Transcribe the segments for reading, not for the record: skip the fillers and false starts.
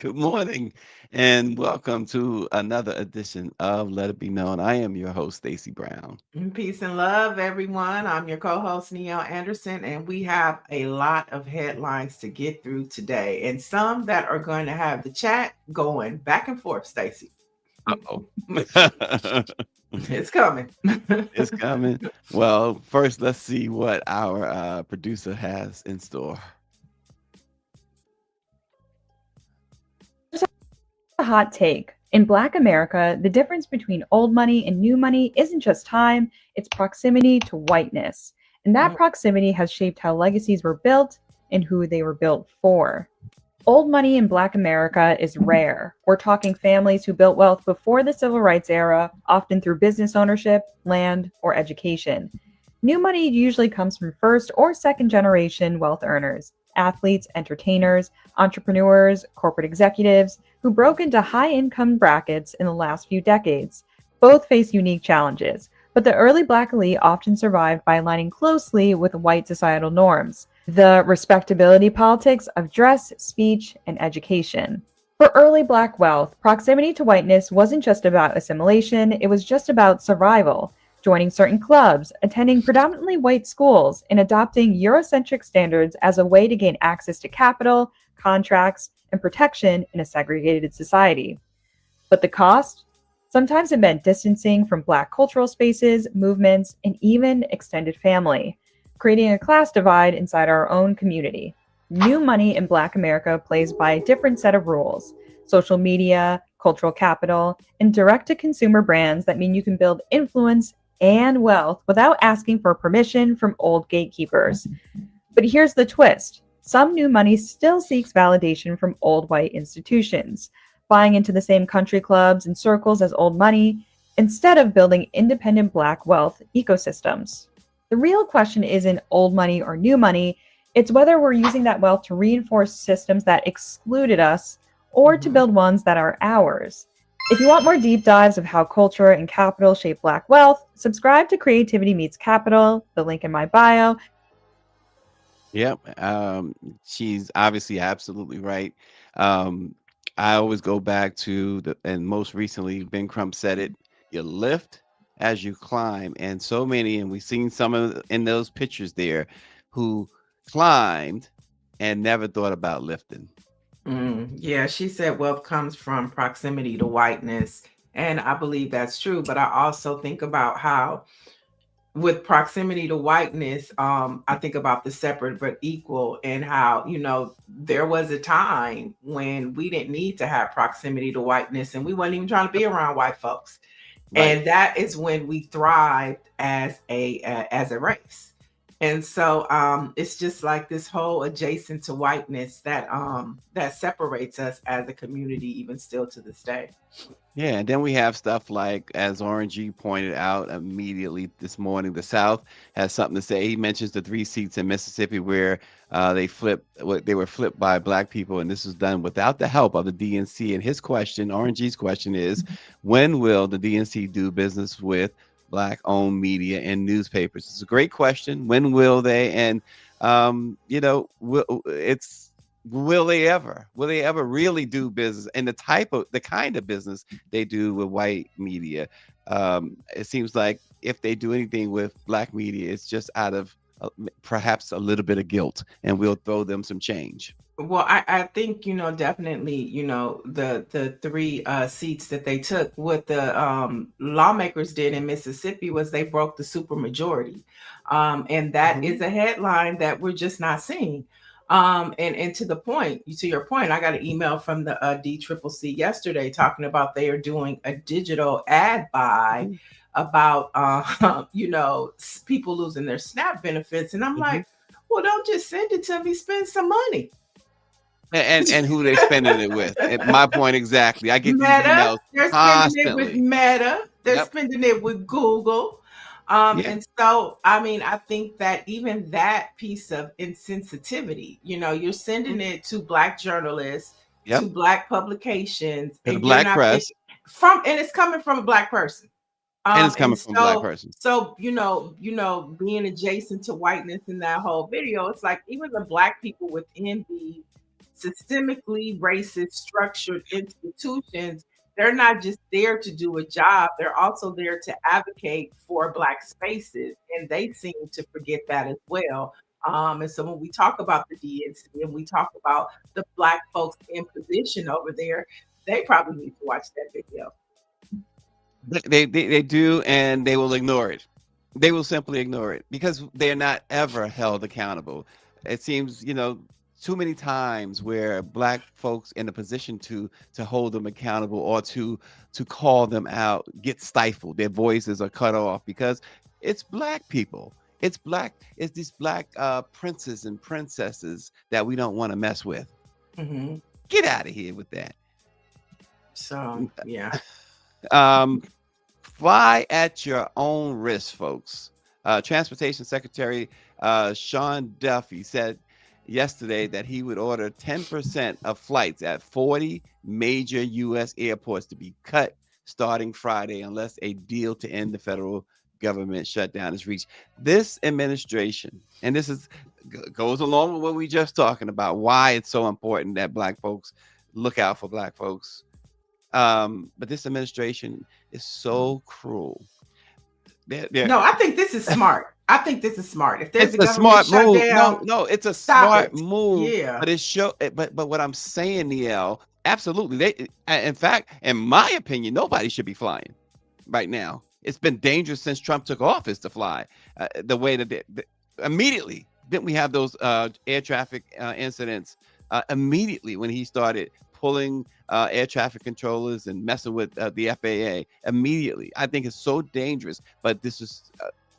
Good morning and welcome to another edition of Let It Be Known. I am your host, Stacy Brown. Peace and love, everyone. I'm your co host, Niele Anderson, and we have a lot of headlines to get through today, and some that are going to have the chat going back and forth, Stacy. Uh-oh. It's coming. It's coming. Well, first, let's see what our producer has in store. A hot take. In Black America, the difference between old money and new money isn't just time, it's proximity to whiteness. And that proximity has shaped how legacies were built and who they were built for. Old money in Black America is rare. We're talking families who built wealth before the civil rights era, often through business ownership, land, or education. New money usually comes from first or second generation wealth earners, athletes, entertainers, entrepreneurs, corporate executives who broke into high income brackets in the last few decades. Both face unique challenges, but the early Black elite often survived by aligning closely with white societal norms, the respectability politics of dress, speech, and education. For early Black wealth, proximity to whiteness wasn't just about assimilation, it was just about survival. Joining certain clubs, attending predominantly white schools, and adopting Eurocentric standards as a way to gain access to capital, contracts, and protection in a segregated society. But the cost? Sometimes it meant distancing from Black cultural spaces, movements, and even extended family, creating a class divide inside our own community. New money in Black America plays by a different set of rules: social media, cultural capital, and direct to consumer brands that mean you can build influence and wealth without asking for permission from old gatekeepers. But here's the twist: some new money still seeks validation from old white institutions, buying into the same country clubs and circles as old money, instead of building independent Black wealth ecosystems. The real question isn't old money or new money, it's whether we're using that wealth to reinforce systems that excluded us or to Mhm. build ones that are ours. If you want more deep dives of how culture and capital shape Black wealth, subscribe to Creativity Meets Capital, the link in my bio. Yep. She's obviously absolutely right. Um, I always go back to and most recently, Ben Crump said it: you lift as you climb. And so many, and we've seen some of in those pictures there who climbed and never thought about lifting. Yeah, she said wealth comes from proximity to whiteness. And I believe that's true. But I also think about how with proximity to whiteness, I think about the separate but equal, and how, there was a time when we didn't need to have proximity to whiteness and we weren't even trying to be around white folks. Right. And that is when we thrived as a race. And so it's just like this whole adjacent to whiteness that separates us as a community, even still to this day. Yeah, and then we have stuff like, as RNG pointed out immediately this morning, the South has something to say. He mentions the 3 seats in Mississippi where they were flipped by Black people, and this was done without the help of the DNC. And his question, RNG's question is, when will the DNC do business with Black-owned media and newspapers? It's a great question. When will they? And it's will they ever? Will they ever really do business and the kind of business they do with white media? It seems like if they do anything with Black media, it's just out of perhaps a little bit of guilt, and we'll throw them some change. Well, I think, definitely, the three seats that they took, what the lawmakers did in Mississippi was they broke the supermajority. And that Hmm. is a headline that we're just not seeing. And to your point, I got an email from the DCCC yesterday talking about they are doing a digital ad buy Hmm. about, people losing their SNAP benefits. And I'm Hmm. like, well, don't just send it to me, spend some money. And who they spending it with? My point exactly. I get these Meta, emails they're spending it with constantly. Meta, they're Yep. spending it with Google. Yeah. And so, I mean, I think that even that piece of insensitivity, you're Mhm. sending it to Black journalists, Yep. to Black publications, To the and you're Black not press, and it's coming from a Black person. and it's And coming from a Black so, person. being adjacent to whiteness in that whole video, it's like even the Black people within the systemically racist structured institutions, they're not just there to do a job, they're also there to advocate for Black spaces. And they seem to forget that as well. And so when we talk about the DNC and we talk about the Black folks in position over there, they probably need to watch that video. They do, and they will ignore it. They will simply ignore it because they're not ever held accountable. It seems, too many times where Black folks in a position to hold them accountable or to call them out get stifled. Their voices are cut off because it's Black people. It's these Black princes and princesses that we don't want to mess with. Mm-hmm. Get out of here with that. So, yeah. Fly at your own risk, folks. Transportation Secretary Sean Duffy said yesterday that he would order 10% of flights at 40 major U.S. airports to be cut starting Friday unless a deal to end the federal government shutdown is reached. This administration, and goes along with what we just talking about, why it's so important that Black folks look out for Black folks. But this administration is so cruel. No, I think this is smart. I think this is smart. If there's It's a a government smart move. shutdown, No, it's a stop smart it. move. Yeah. But what I'm saying, Niele, absolutely. In fact, in my opinion, nobody should be flying right now. It's been dangerous since Trump took office to fly. The way that immediately didn't we have those air traffic incidents immediately when he started pulling air traffic controllers and messing with the FAA immediately. I think it's so dangerous, but this is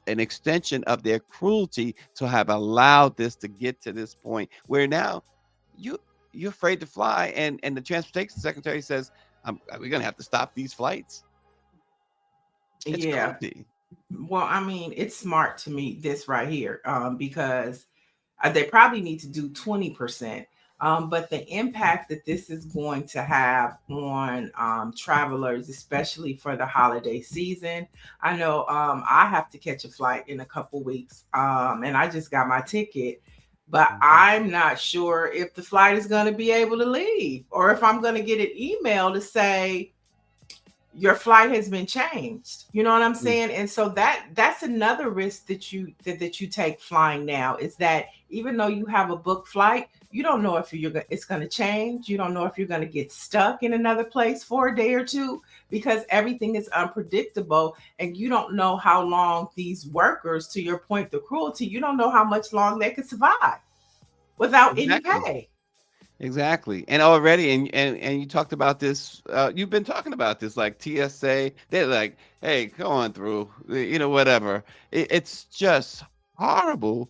an extension of their cruelty to have allowed this to get to this point where now you're afraid to fly, and the transportation secretary says we're gonna have to stop these flights. It's cruelty. Well, I mean, it's smart to me, this right here, because they probably need to do 20%. But the impact that this is going to have on travelers, especially for the holiday season. I know I have to catch a flight in a couple weeks, and I just got my ticket, but I'm not sure if the flight is going to be able to leave or if I'm going to get an email to say, your flight has been changed. You know what I'm saying? And so that's another risk that you take flying now, is that even though you have a booked flight, you don't know if it's going to change. You don't know if you're going to get stuck in another place for a day or two, because everything is unpredictable, and you don't know how long these workers, to your point, the cruelty, you don't know how much long they could survive without any pay. Exactly. And already, and you talked about this, you've been talking about this, like TSA, they're like, hey, come on through, whatever. It's just horrible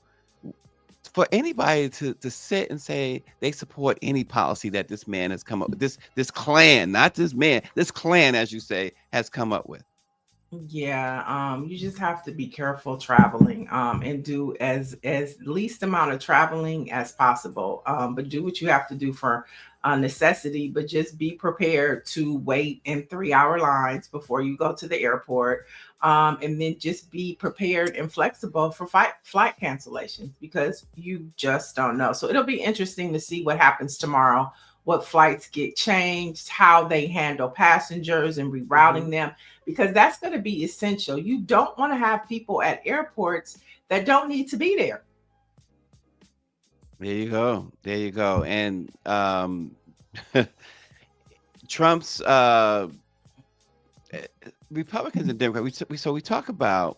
for anybody to sit and say they support any policy that this man has come up with, this clan, not this man, this clan, as you say, has come up with. Yeah, you just have to be careful traveling, and do as least amount of traveling as possible. But do what you have to do for necessity, but just be prepared to wait in 3-hour lines before you go to the airport. And then just be prepared and flexible for flight cancellations, because you just don't know. So it'll be interesting to see what happens tomorrow, what flights get changed, how they handle passengers and rerouting them, because that's going to be essential. You don't want to have people at airports that don't need to be there. There you go. There you go. And Trump's Republicans and Democrats. We talk about,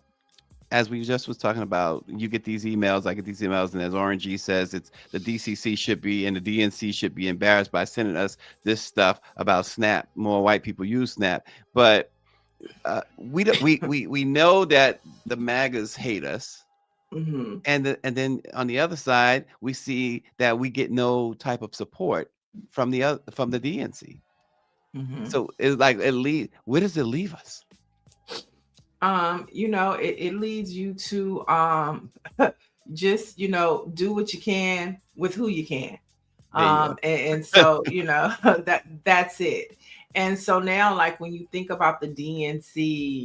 as we just was talking about, you get these emails, I get these emails, and as RNG says, it's the DCC should be and the DNC should be embarrassed by sending us this stuff about SNAP. More white people use SNAP, but we know that the MAGAs hate us, and then on the other side, we see that we get no type of support from the DNC. So it's like, where does it leave us? It leads you to just do what you can with who you can. And so that's it. And so now, like, when you think about the DNC,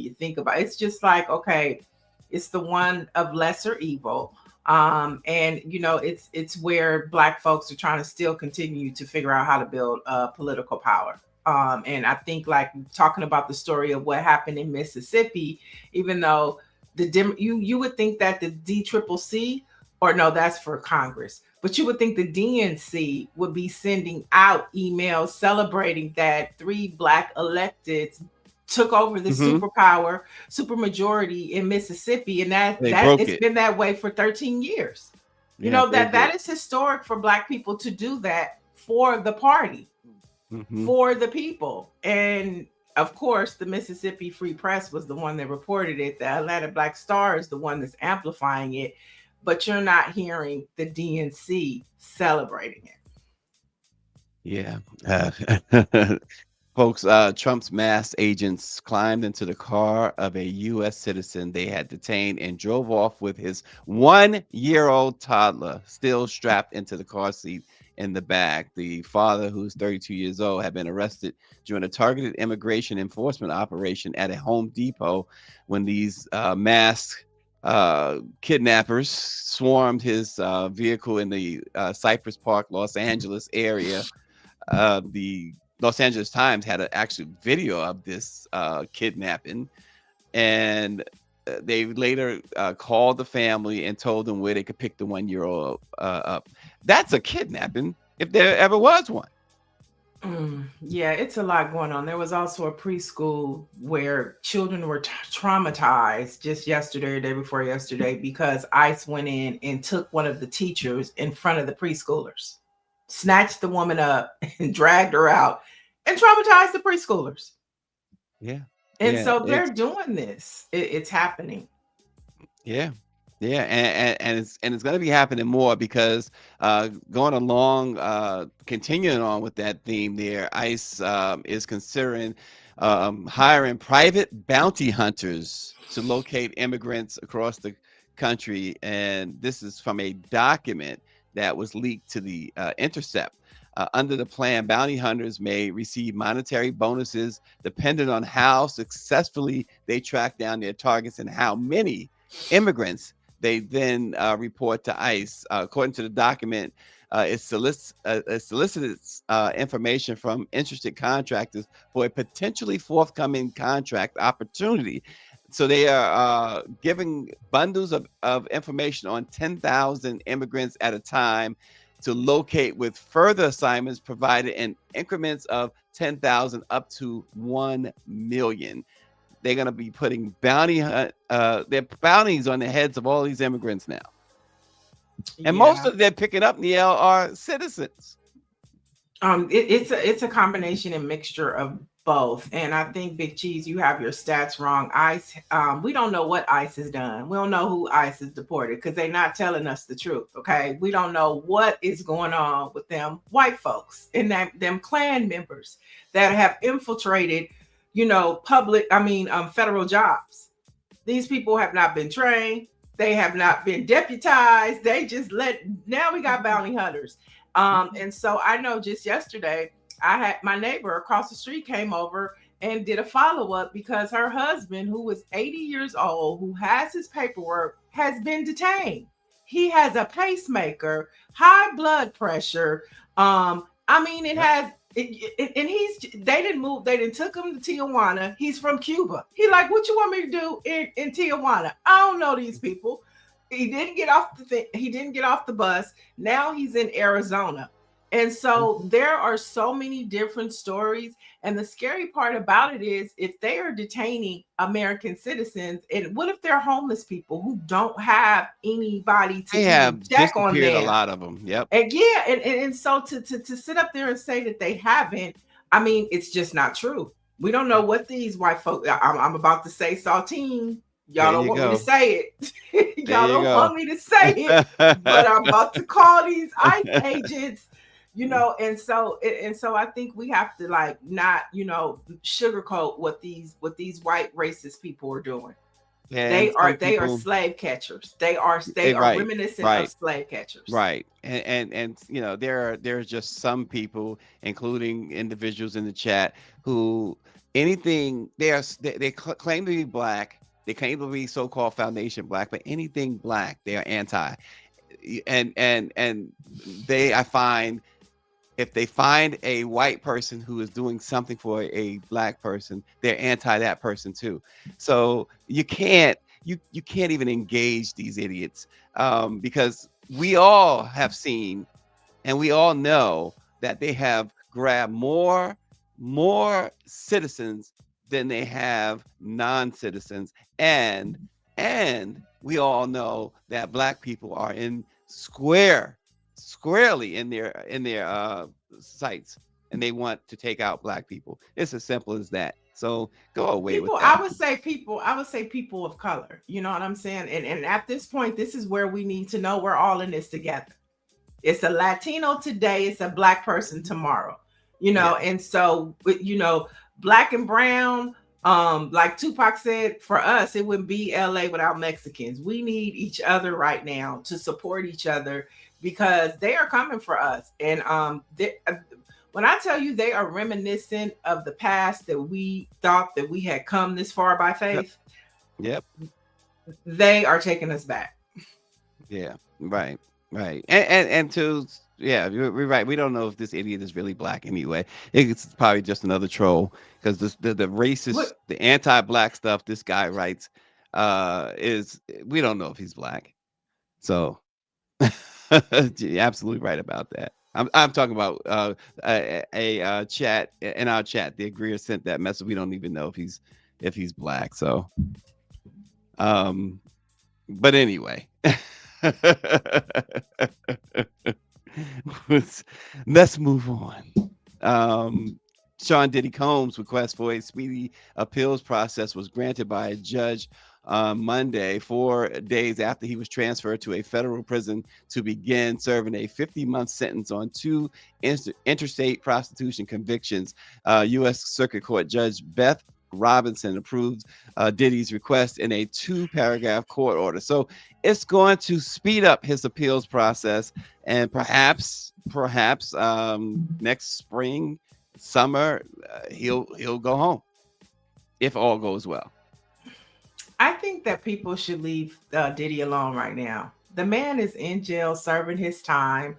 you think about, it's just like, okay, it's the one of lesser evil. And it's where Black folks are trying to still continue to figure out how to build political power. And I think, like, talking about the story of what happened in Mississippi, even though you would think that the DCCC, or no, that's for Congress, but you would think the DNC would be sending out emails celebrating that 3 Black electeds took over the Hmm. supermajority in Mississippi, and that They that broke it's it. been that way for 13 years. Yeah, they That did. is historic for Black people to do that for the party, Hmm. for the people. And of course, the Mississippi Free Press was the one that reported it. The Atlanta Black Star is the one that's amplifying it, but you're not hearing the DNC celebrating it. Yeah. Folks, Trump's masked agents climbed into the car of a U.S. citizen they had detained and drove off with his 1-year-old toddler still strapped into the car seat in the back. The father, who's 32 years old, had been arrested during a targeted immigration enforcement operation at a Home Depot when these masked kidnappers swarmed his vehicle in the Cypress Park, Los Angeles area. The Los Angeles Times had an actual video of this kidnapping, and they later called the family and told them where they could pick the 1-year-old up. That's a kidnapping, if there ever was one. Yeah, it's a lot going on. There was also a preschool where children were traumatized just yesterday, or day before yesterday, because ICE went in and took one of the teachers in front of the preschoolers, snatched the woman up and dragged her out and traumatized the preschoolers. Yeah, And yeah, so they're it's doing this. It's happening. yeah, yeah, and it's going to be happening more because going along, continuing on with that theme, there, ICE is considering hiring private bounty hunters to locate immigrants across the country, and this is from a document that was leaked to the Intercept. Under the plan, bounty hunters may receive monetary bonuses depending on how successfully they track down their targets and how many immigrants they then report to ICE. According to the document, it solicits information from interested contractors for a potentially forthcoming contract opportunity. So they are giving bundles of information on 10,000 immigrants at a time to locate, with further assignments provided in increments of 10,000 up to 1 million. They're going to be putting their bounties on the heads of all these immigrants now. And most Yeah. of them picking up, Niele, are citizens. It's a combination and mixture of both. And I think, Big Cheese, you have your stats wrong. ICE, we don't know what ICE has done. We don't know who ICE has deported because they're not telling us the truth. Okay, we don't know what is going on with them white folks and them Klan members that have infiltrated, federal jobs. These people have not been trained. They have not been deputized. They just now we got bounty hunters. And so I know just yesterday, I had my neighbor across the street came over and did a follow-up because her husband, who was 80 years old, who has his paperwork, has been detained. He has a pacemaker, high blood pressure. It has and they didn't move. They didn't took him to Tijuana. He's from Cuba. He like, what you want me to do in Tijuana? I don't know these people. He didn't get off the thing. He didn't get off the bus. Now he's in Arizona. And so there are so many different stories. And the scary part about it is if they are detaining American citizens, and what if they're homeless people who don't have anybody to They even have check on disappeared, a them? lot of them. Yep. And yeah, and so to sit up there and say that they haven't, I mean, it's just not true. We don't know what these white folks. I'm about to say saltine. Y'all There don't you want me to go. say it. There Y'all you don't go. want me to say it, but I'm about to call these ICE agents. And so I think we have to not sugarcoat what these white racist people are doing. And They are some they are people, slave catchers. They are right, reminiscent of right, slave catchers. right. And there's just some people, including individuals in the chat, who anything they claim to be Black, They can't even be so-called foundation black, but anything black, they are anti. And they, I find, if they find a white person who is doing something for a black person, they're anti that person too. So you can't even engage these idiots, because we all have seen and we all know that they have grabbed more citizens than they have non-citizens, and we all know that black people are in squarely in their sights, and they want to take out black people. It's as simple as that. So go away with People, that. I would say people of color. You know what I'm saying? And at this point, this is where we need to know we're all in this together. It's a Latino today, it's a black person tomorrow. You know, Yeah. and so black and brown, like Tupac said, for us, it wouldn't be LA without Mexicans. We need each other right now to support each other because they are coming for us. And when I tell you they are reminiscent of the past that we thought that we had come this far by Yep. faith, Yep. they are taking us back. Yeah. Right. Right. And to yeah, we're right. We don't know if this idiot is really black anyway. It's probably just another troll, because the racist, What the anti-black stuff this guy writes, is, we don't know if he's black. So you're absolutely right about that. I'm talking about chat in our chat. The agreeer sent that message. We don't even know if he's black. So um, but anyway. Let's move on. Sean Diddy Combs' request for a speedy appeals process was granted by a judge on Monday, 4 days after he was transferred to a federal prison to begin serving a 50-month sentence on two interstate prostitution convictions. U.S. Circuit Court Judge Beth Robinson approved Diddy's request in a 2-paragraph court order. So it's going to speed up his appeals process, and perhaps next spring, summer, he'll go home if all goes well. I think that people should leave Diddy alone right now. The man is in jail serving his time,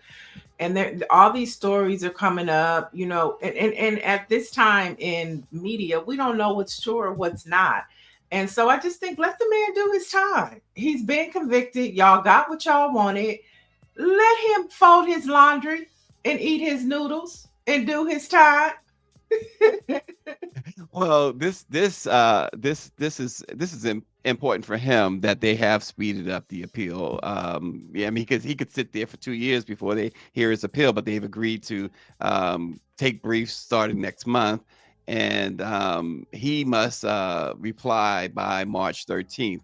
and all these stories are coming up, and at this time in media, we don't know what's true or what's not. And so I just think let the man do his time. He's been convicted. Y'all got what y'all wanted. Let him fold his laundry and eat his noodles and do his time. Well, this is important for him that they have speeded up the appeal. Yeah, I mean, because he could sit there for 2 years before they hear his appeal, but they've agreed to take briefs starting next month, and he must reply by March 13th.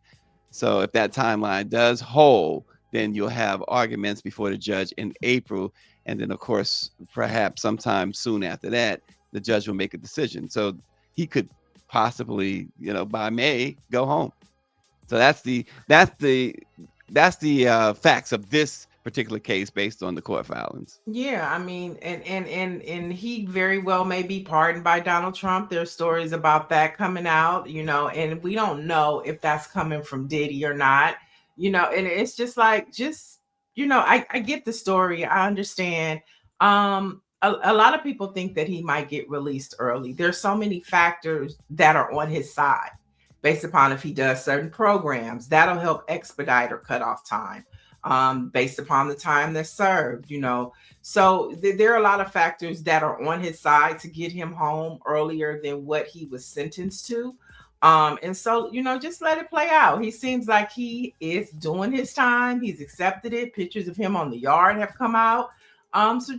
So if that timeline does hold, then you'll have arguments before the judge in April, and then of course, perhaps sometime soon after that, the judge will make a decision. So he could possibly, by May, go home. So that's the facts of this particular case based on the court filings. Yeah, I mean, and he very well may be pardoned by Donald Trump. There's stories about that coming out, and we don't know if that's coming from Diddy or not, and it's just like, I get the story. I understand. A lot of people think that he might get released early. There's so many factors that are on his side based upon if he does certain programs that'll help expedite or cut off time, based upon the time that's served, So there are a lot of factors that are on his side to get him home earlier than what he was sentenced to. And so, just let it play out. He seems like he is doing his time. He's accepted it. Pictures of him on the yard have come out. So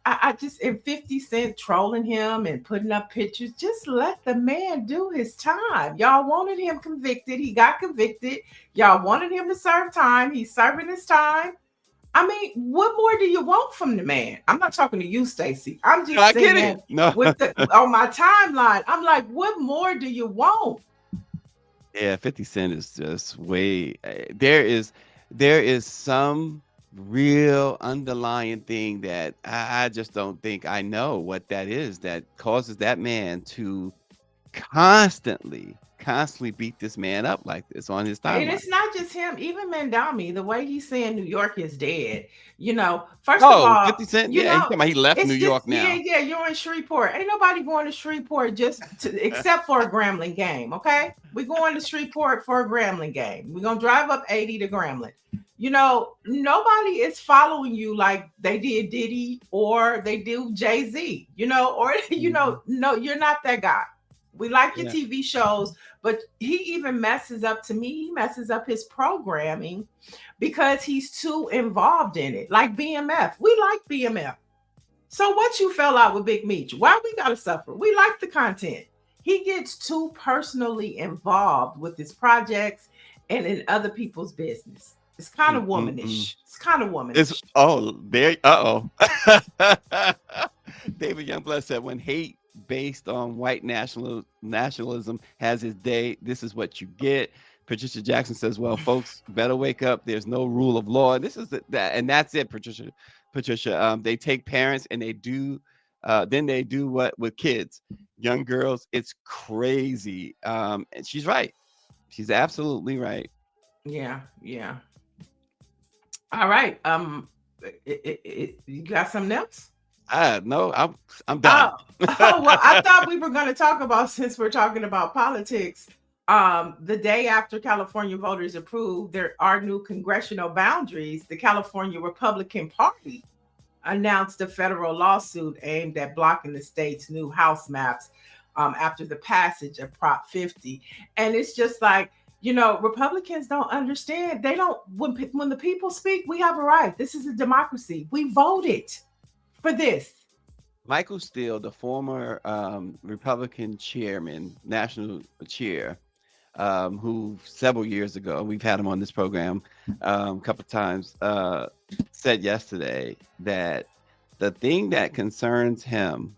I just, and 50 Cent trolling him and putting up pictures, just let the man do his time. Y'all wanted him convicted. He got convicted. Y'all wanted him to serve time. He's serving his time. I mean, what more do you want from the man? I'm not talking to you, Stacy. I'm just I get saying it. No. on my timeline. I'm like, what more do you want? Yeah, 50 Cent is just way. There is some real underlying thing that I just don't think I know what that is that causes that man to constantly constantly beat this man up like this on his And timeline. it's not just him, even Mandami, the way he's saying New York is dead. First of Oh, all, 50 Cent. Yeah, he's talking about he left New it's just, York yeah, now. yeah, you're in Shreveport. Ain't nobody going to Shreveport except for a Grambling game, okay? We're going to Shreveport for a Grambling game. We're going to drive up 80 to Grambling. Nobody is following you like they did Diddy or they do Jay-Z, or, Mhm. no, you're not that guy. We like your Yeah. TV shows, but he even messes up, to me, he messes up his programming because he's too involved in it. Like BMF. We like BMF. So what you fell out with Big Meech? Why we gotta suffer? We like the content. He gets too personally involved with his projects and in other people's business. It's kind of Mm-mm-mm. womanish. It's kind of It's womanish. oh there. David Youngblood said when hate based on white nationalism has its day, this is what you get. Patricia Jackson says, "Well, folks, better wake up. There's no rule of law. This is that, and that's it." Patricia, they take parents and they do, then they do what with kids, young girls. It's crazy. And she's right. She's absolutely right. Yeah, yeah. All right. You got something else? No, I'm Oh, done. well, I thought we were going to talk about, since we're talking about politics, the day after California voters approved there are new congressional boundaries, the California Republican Party announced a federal lawsuit aimed at blocking the state's new House maps after the passage of Prop 50. And it's just like, Republicans don't understand. They don't, when the people speak, we have a right. This is a democracy. We voted for this. Michael Steele, the former Republican chairman, national chair, who several years ago, we've had him on this program a couple of times, said yesterday that the thing that concerns him,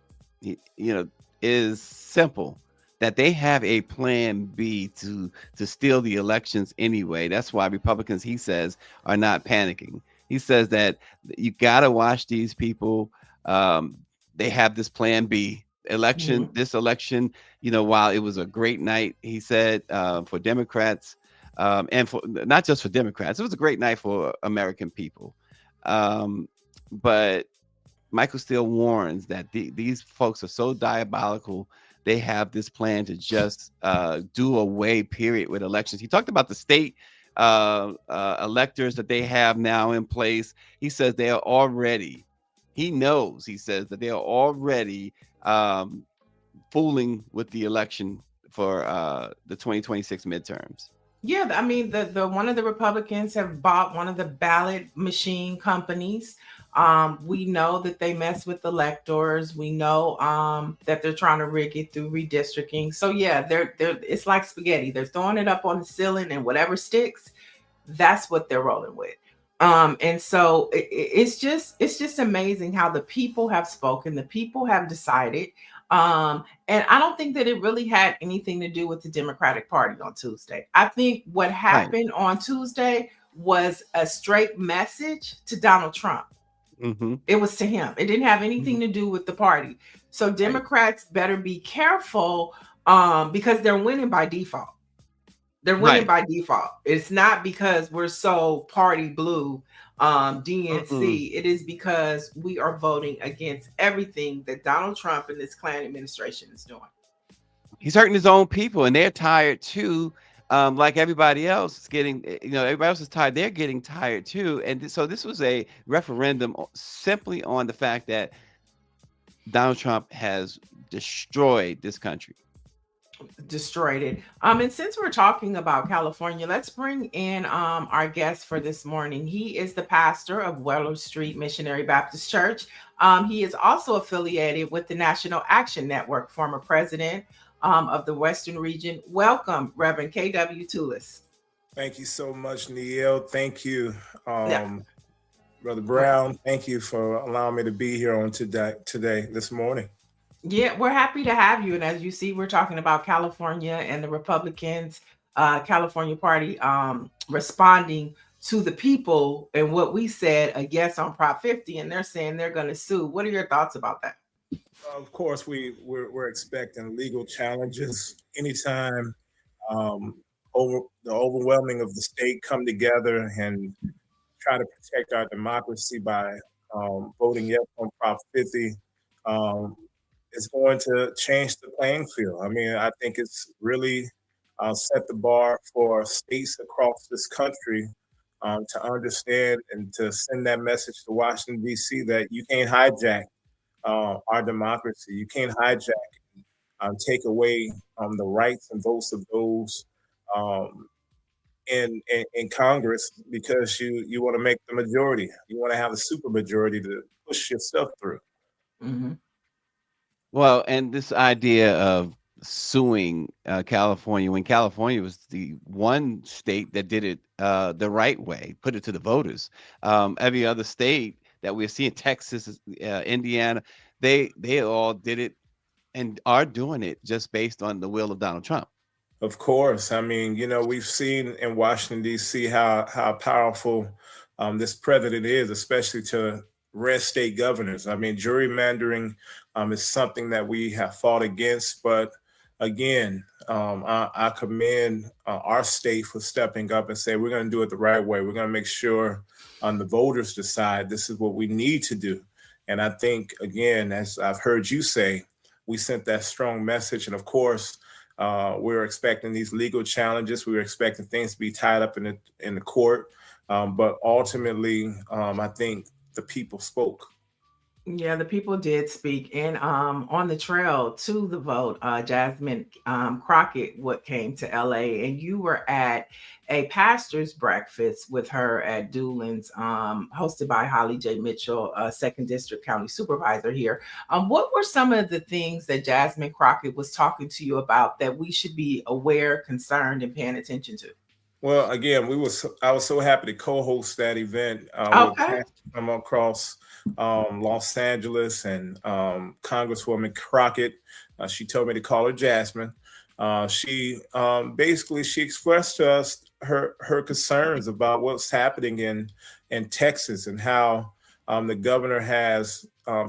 is simple. That they have a plan B to steal the elections anyway. That's why Republicans, he says, are not panicking. He says that you got to watch these people. Um, they have this plan B election. Mhm. This election, while it was a great night, he said, for Democrats, and for not just for Democrats, it was a great night for American people. Um, but Michael Steele warns that these folks are so diabolical. They have this plan to just do away, period, with elections. He talked about the state electors that they have now in place. He says they are already, he knows, he says that they are already um, fooling with the election for the 2026 midterms. Yeah, I mean, the one of the Republicans have bought one of the ballot machine companies. We know that they mess with electors. We know that they're trying to rig it through redistricting. So yeah, they're it's like spaghetti. They're throwing it up on the ceiling, and whatever sticks, that's what they're rolling with. And so it's just amazing how the people have spoken, the people have decided. And I don't think that it really had anything to do with the Democratic Party on Tuesday. I think what Right. happened on Tuesday was a straight message to Donald Trump. Mm-hmm. It was to him. It didn't have anything to do with the party. So Right. Democrats better be careful, because they're winning by default. They're winning Right. by default. It's not because we're so party blue, Mm-mm. DNC. It is because we are voting against everything that Donald Trump and this Klan administration is doing. He's hurting his own people, and they're tired too. Like everybody else is getting, everybody else is tired. They're getting tired too. And so this was a referendum simply on the fact that Donald Trump has destroyed this country. Destroyed it. And since we're talking about California, let's bring in our guest for this morning. He is the pastor of Weller Street Missionary Baptist Church. He is also affiliated with the National Action Network, former president of the Western region. Welcome, Reverend K.W. Tulloss. Thank you so much, Niele. Thank you, Yeah. Brother Brown. Thank you for allowing me to be here on this morning. Yeah, we're happy to have you. And as you see, we're talking about California and the Republicans, California Party responding to the people and what we said, I guess, on Prop 50, and they're saying they're going to sue. What are your thoughts about that? Of course, we're expecting legal challenges anytime over the overwhelming of the state come together and try to protect our democracy by voting yes on Prop 50, um, is going to change the playing field. I mean, I think it's really set the bar for states across this country to understand and to send that message to Washington, D.C. that you can't hijack our democracy. You can't hijack take away the rights and votes of those um, in Congress because you want to make the majority. You want to have a super majority to push your stuff through. Mm-hmm. Well, and this idea of suing California when California was the one state that did it the right way, put it to the voters. Every other state that we're seeing, Texas, Indiana, they all did it and are doing it just based on the will of Donald Trump. Of course. I mean, we've seen in Washington, D.C., how powerful this president is, especially to red state governors. I mean, gerrymandering is something that we have fought against. But again, I commend our state for stepping up and say, we're going to do it the right way. We're going to make sure the voters decide this is what we need to do. And I think, again, as I've heard you say, we sent that strong message. And of course, we're expecting these legal challenges. We were expecting things to be tied up in the court, but ultimately, I think the people spoke. Yeah, the people did speak, and on the trail to the vote, Jasmine Crockett, what came to LA, and you were at a pastor's breakfast with her at Doolin's, hosted by Holly J. Mitchell, second district county supervisor here. What were some of the things that Jasmine Crockett was talking to you about that we should be aware, concerned, and paying attention to? Well, again, I was so happy to co-host that event with Okay. pastors from across Los Angeles and Congresswoman Crockett. She told me to call her Jasmine. She basically she expressed to us her concerns about what's happening in Texas and how the governor has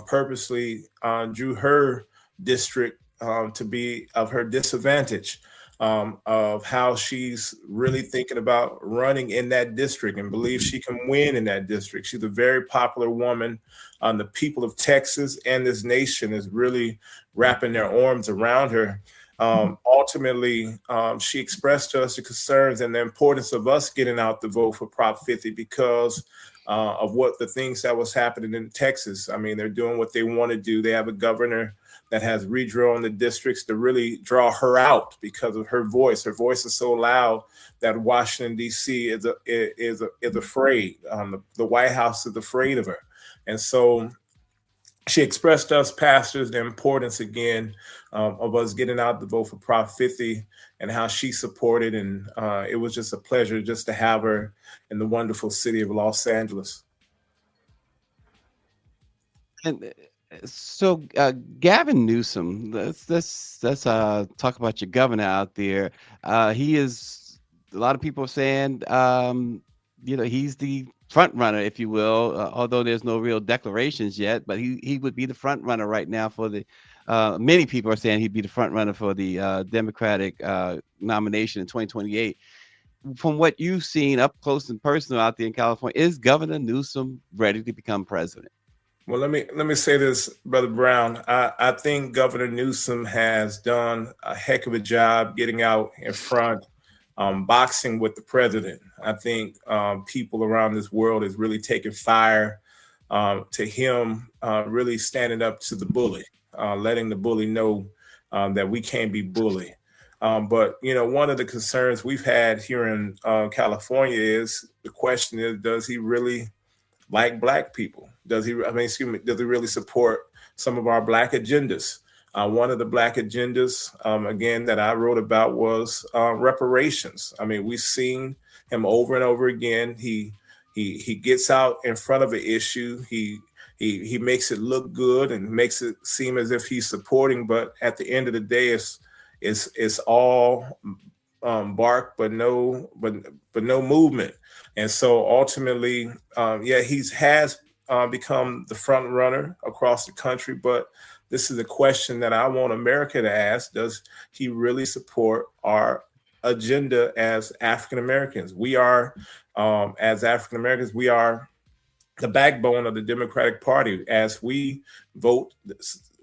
purposely drew her district to be of her disadvantage. Of how she's really thinking about running in that district and believes she can win in that district. She's a very popular woman. The people of Texas and this nation is really wrapping their arms around her. Ultimately, she expressed to us the concerns and the importance of us getting out the vote for Prop 50 because of what the things that was happening in Texas. I mean, they're doing what they want to do. They have a governor that has redrawn the districts to really draw her out because of her voice. Her voice is so loud that Washington, D.C. is afraid. The White House is afraid of her. And so she expressed to us pastors the importance again of us getting out the vote for Prop 50 and how she supported. And it was just a pleasure just to have her in the wonderful city of Los Angeles. And so, Gavin Newsom, let's talk about your governor out there. He is, a lot of people are saying, he's the front runner, if you will, although there's no real declarations yet, but he would be the front runner right now for the, many people are saying he'd be the front runner for the Democratic nomination in 2028. From what you've seen up close and personal out there in California, is Governor Newsom ready to become president? Well, let me say this, Brother Brown. I think Governor Newsom has done a heck of a job getting out in front, boxing with the president. I think people around this world is really taking fire to him, really standing up to the bully, letting the bully know that we can't be bullied. But one of the concerns we've had here in California is the question is, does he really like Black people? Does he really support some of our Black agendas? One of the Black agendas, again, that I wrote about was reparations. I mean, we've seen him over and over again. He gets out in front of an issue. He makes it look good and makes it seem as if he's supporting, but at the end of the day, it's all bark, but no movement. And so ultimately, he has become the front runner across the country. But this is a question that I want America to ask: does he really support our agenda as African Americans. We are, as African Americans, we are the backbone of the Democratic Party. As we vote,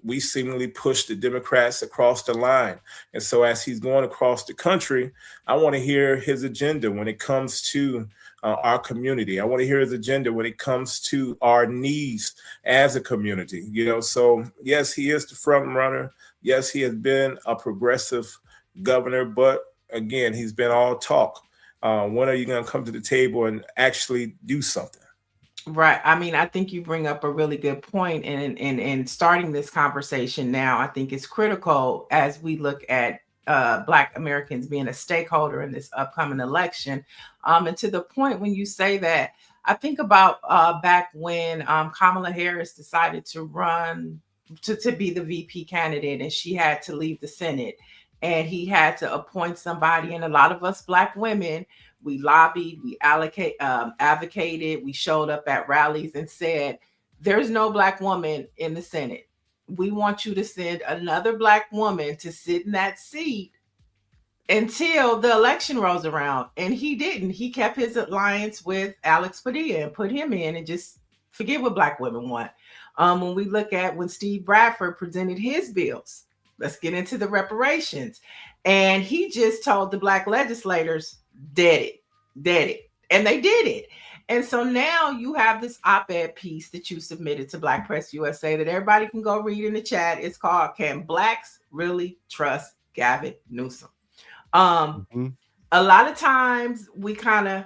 we seemingly push the Democrats across the line. And so, as he's going across the country, I want to hear his agenda when it comes to our community. I want to hear his agenda when it comes to our needs as a community. So yes, he is the front runner. Yes, he has been a progressive governor, but again, he's been all talk. When are you going to come to the table and actually do something? Right. I mean, I think you bring up a really good point, and starting this conversation now, I think it's critical as we look at Black Americans being a stakeholder in this upcoming election. And to the point when you say that, I think about back when Kamala Harris decided to run to be the VP candidate, and she had to leave the Senate, and he had to appoint somebody. And a lot of us Black women, we lobbied, we advocated, we showed up at rallies and said, there's no Black woman in the Senate. We want you to send another Black woman to sit in that seat until the election rolls around. And he didn't. He kept his alliance with Alex Padilla and put him in and just forget what Black women want. When we look at when Steve Bradford presented his bills, let's get into the reparations. And he just told the Black legislators, dead it. And they did it. And so now you have this op-ed piece that you submitted to Black Press USA that everybody can go read in the chat. It's called Can Blacks Really Trust Gavin Newsom? A lot of times we kind of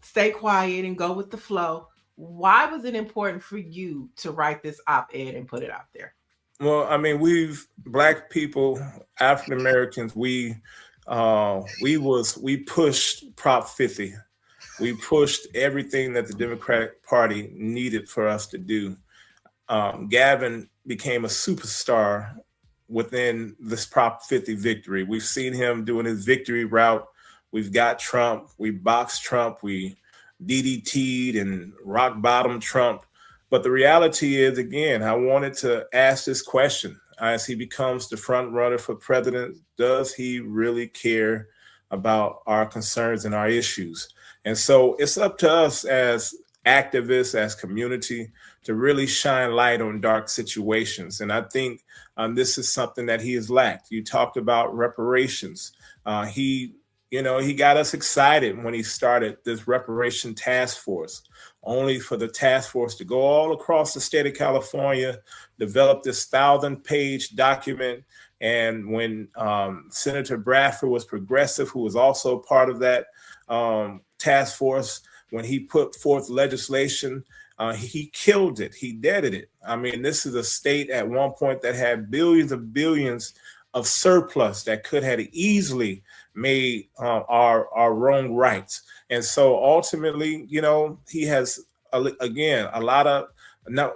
stay quiet and go with the flow. Why was it important for you to write this op-ed and put it out there? Well, I mean, Black people, African Americans, we pushed Prop 50. We pushed everything that the Democratic Party needed for us to do. Gavin became a superstar within this Prop 50 victory. We've seen him doing his victory route. We've got Trump. We boxed Trump. We DDT'd and rock bottom Trump. But the reality is, again, I wanted to ask this question. As he becomes the front runner for president, does he really care about our concerns and our issues? And so it's up to us as activists, as community, to really shine light on dark situations. And I think this is something that he has lacked. You talked about reparations. He got us excited when he started this reparation task force, only for the task force to go all across the state of California, develop this 1,000-page document. And when Senator Bradford was progressive, who was also part of that task force, when he put forth legislation, he killed it. He deaded it. I mean, this is a state at one point that had billions of surplus that could have easily made our wrong rights. And so ultimately, he has again a lot of no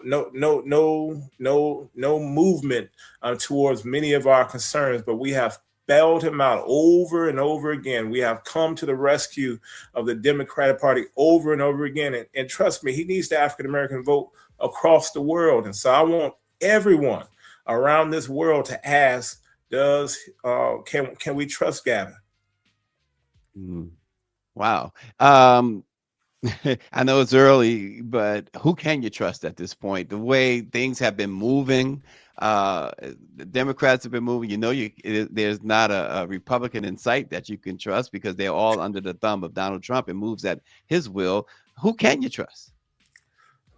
movement towards many of our concerns, but we have bailed him out over and over again. We have come to the rescue of the Democratic Party over and over again. And trust me, he needs the African American vote across the world. And so I want everyone around this world to ask, can we trust Gavin? Wow. I know it's early, but who can you trust at this point? The way things have been moving, the Democrats have been moving. There's not a Republican in sight that you can trust because they're all under the thumb of Donald Trump and moves at his will. Who can you trust?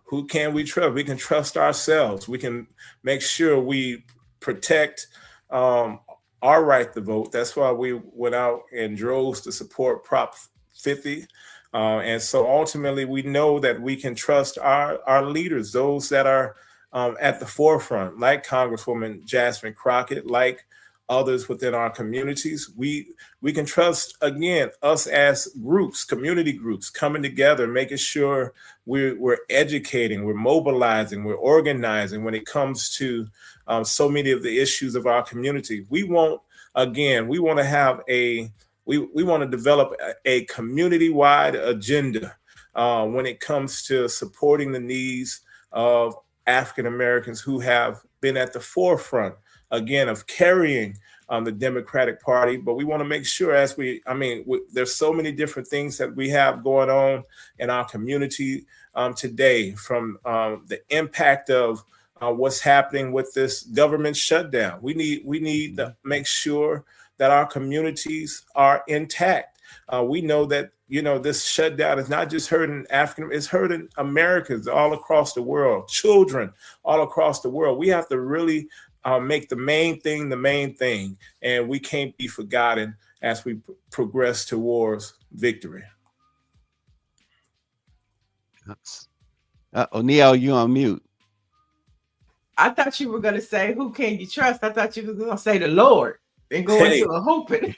Who can we trust? We can trust ourselves. We can make sure we protect our right to vote. That's why we went out in droves to support Prop 50. And so ultimately, we know that we can trust our leaders, those that are at the forefront, like Congresswoman Jasmine Crockett, like others within our communities. We can trust, again, us as groups, community groups, coming together, making sure we're educating, we're mobilizing, we're organizing when it comes to so many of the issues of our community. We want to have we want to develop a community-wide agenda when it comes to supporting the needs of African Americans who have been at the forefront, again, of carrying the Democratic Party. But we want to make sure there's so many different things that we have going on in our community today, from the impact of what's happening with this government shutdown. We need to make sure that our communities are intact. We know that this shutdown is not just hurting African; it's hurting Americans all across the world, children all across the world. We have to really make the main thing the main thing, and we can't be forgotten as we progress towards victory. Niele, you on mute. I thought you were going to say, who can you trust? I thought you were going to say the Lord and go into a hooping.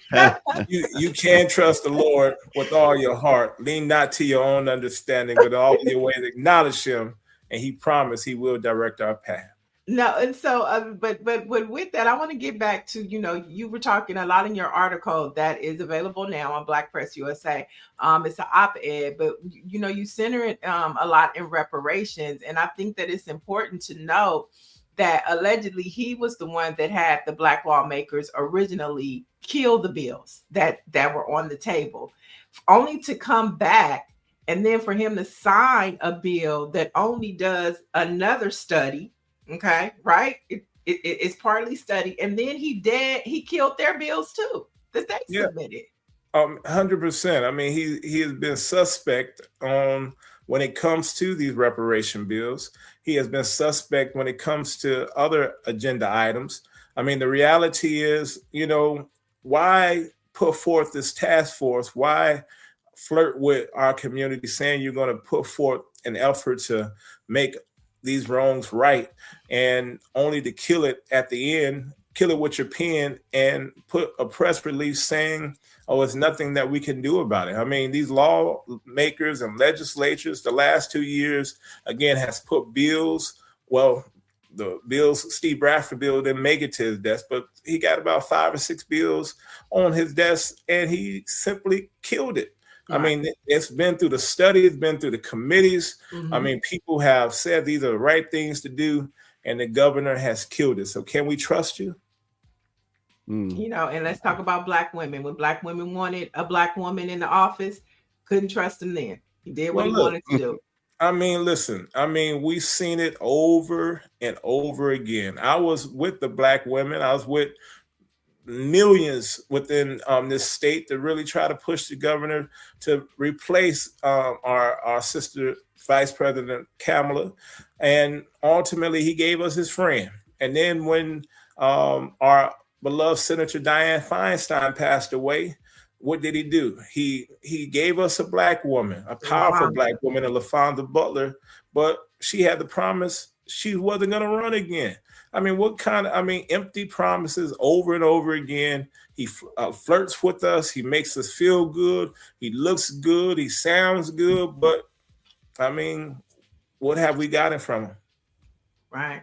You can trust the Lord with all your heart. Lean not to your own understanding, but all your ways acknowledge him, and he promised he will direct our path. No, and so, but with that, I want to get back to, you were talking a lot in your article that is available now on BlackPressUSA. It's an op-ed, but you center it a lot in reparations, and I think that it's important to know that allegedly he was the one that had the Black lawmakers originally kill the bills that were on the table, only to come back and then for him to sign a bill that only does another study. Okay, right? It's partly studied, and then he killed their bills too that they submitted. 100%. I mean, he has been suspect on when it comes to these reparation bills. He has been suspect when it comes to other agenda items. I mean, the reality is, why put forth this task force? Why flirt with our community saying you're going to put forth an effort to make these wrongs right, and only to kill it at the end, kill it with your pen and put a press release saying, oh, it's nothing that we can do about it. I mean, these lawmakers and legislatures the last 2 years, again, has put bills, the bills Steve Bradford bill didn't make it to his desk, but he got about 5 or 6 bills on his desk and he simply killed it. Right. I mean, it's been through the study, it's been through the committees. Mm-hmm. I mean, people have said these are the right things to do, and the governor has killed it. So can we trust you? And let's talk about Black women. When Black women wanted a Black woman in the office, couldn't trust him then. He did what he wanted to do. I mean, listen, we've seen it over and over again. I was with the Black women. I was with millions within this state to really try to push the governor to replace our sister Vice President Kamala, and ultimately he gave us his friend. And then when our beloved Senator Dianne Feinstein passed away, what did he do? He gave us a Black woman, a powerful Black woman, a LaFonda Butler, but she had the promise she wasn't going to run again. I mean, what kind of, empty promises over and over again. He flirts with us. He makes us feel good. He looks good. He sounds good. But, what have we gotten from him? Right.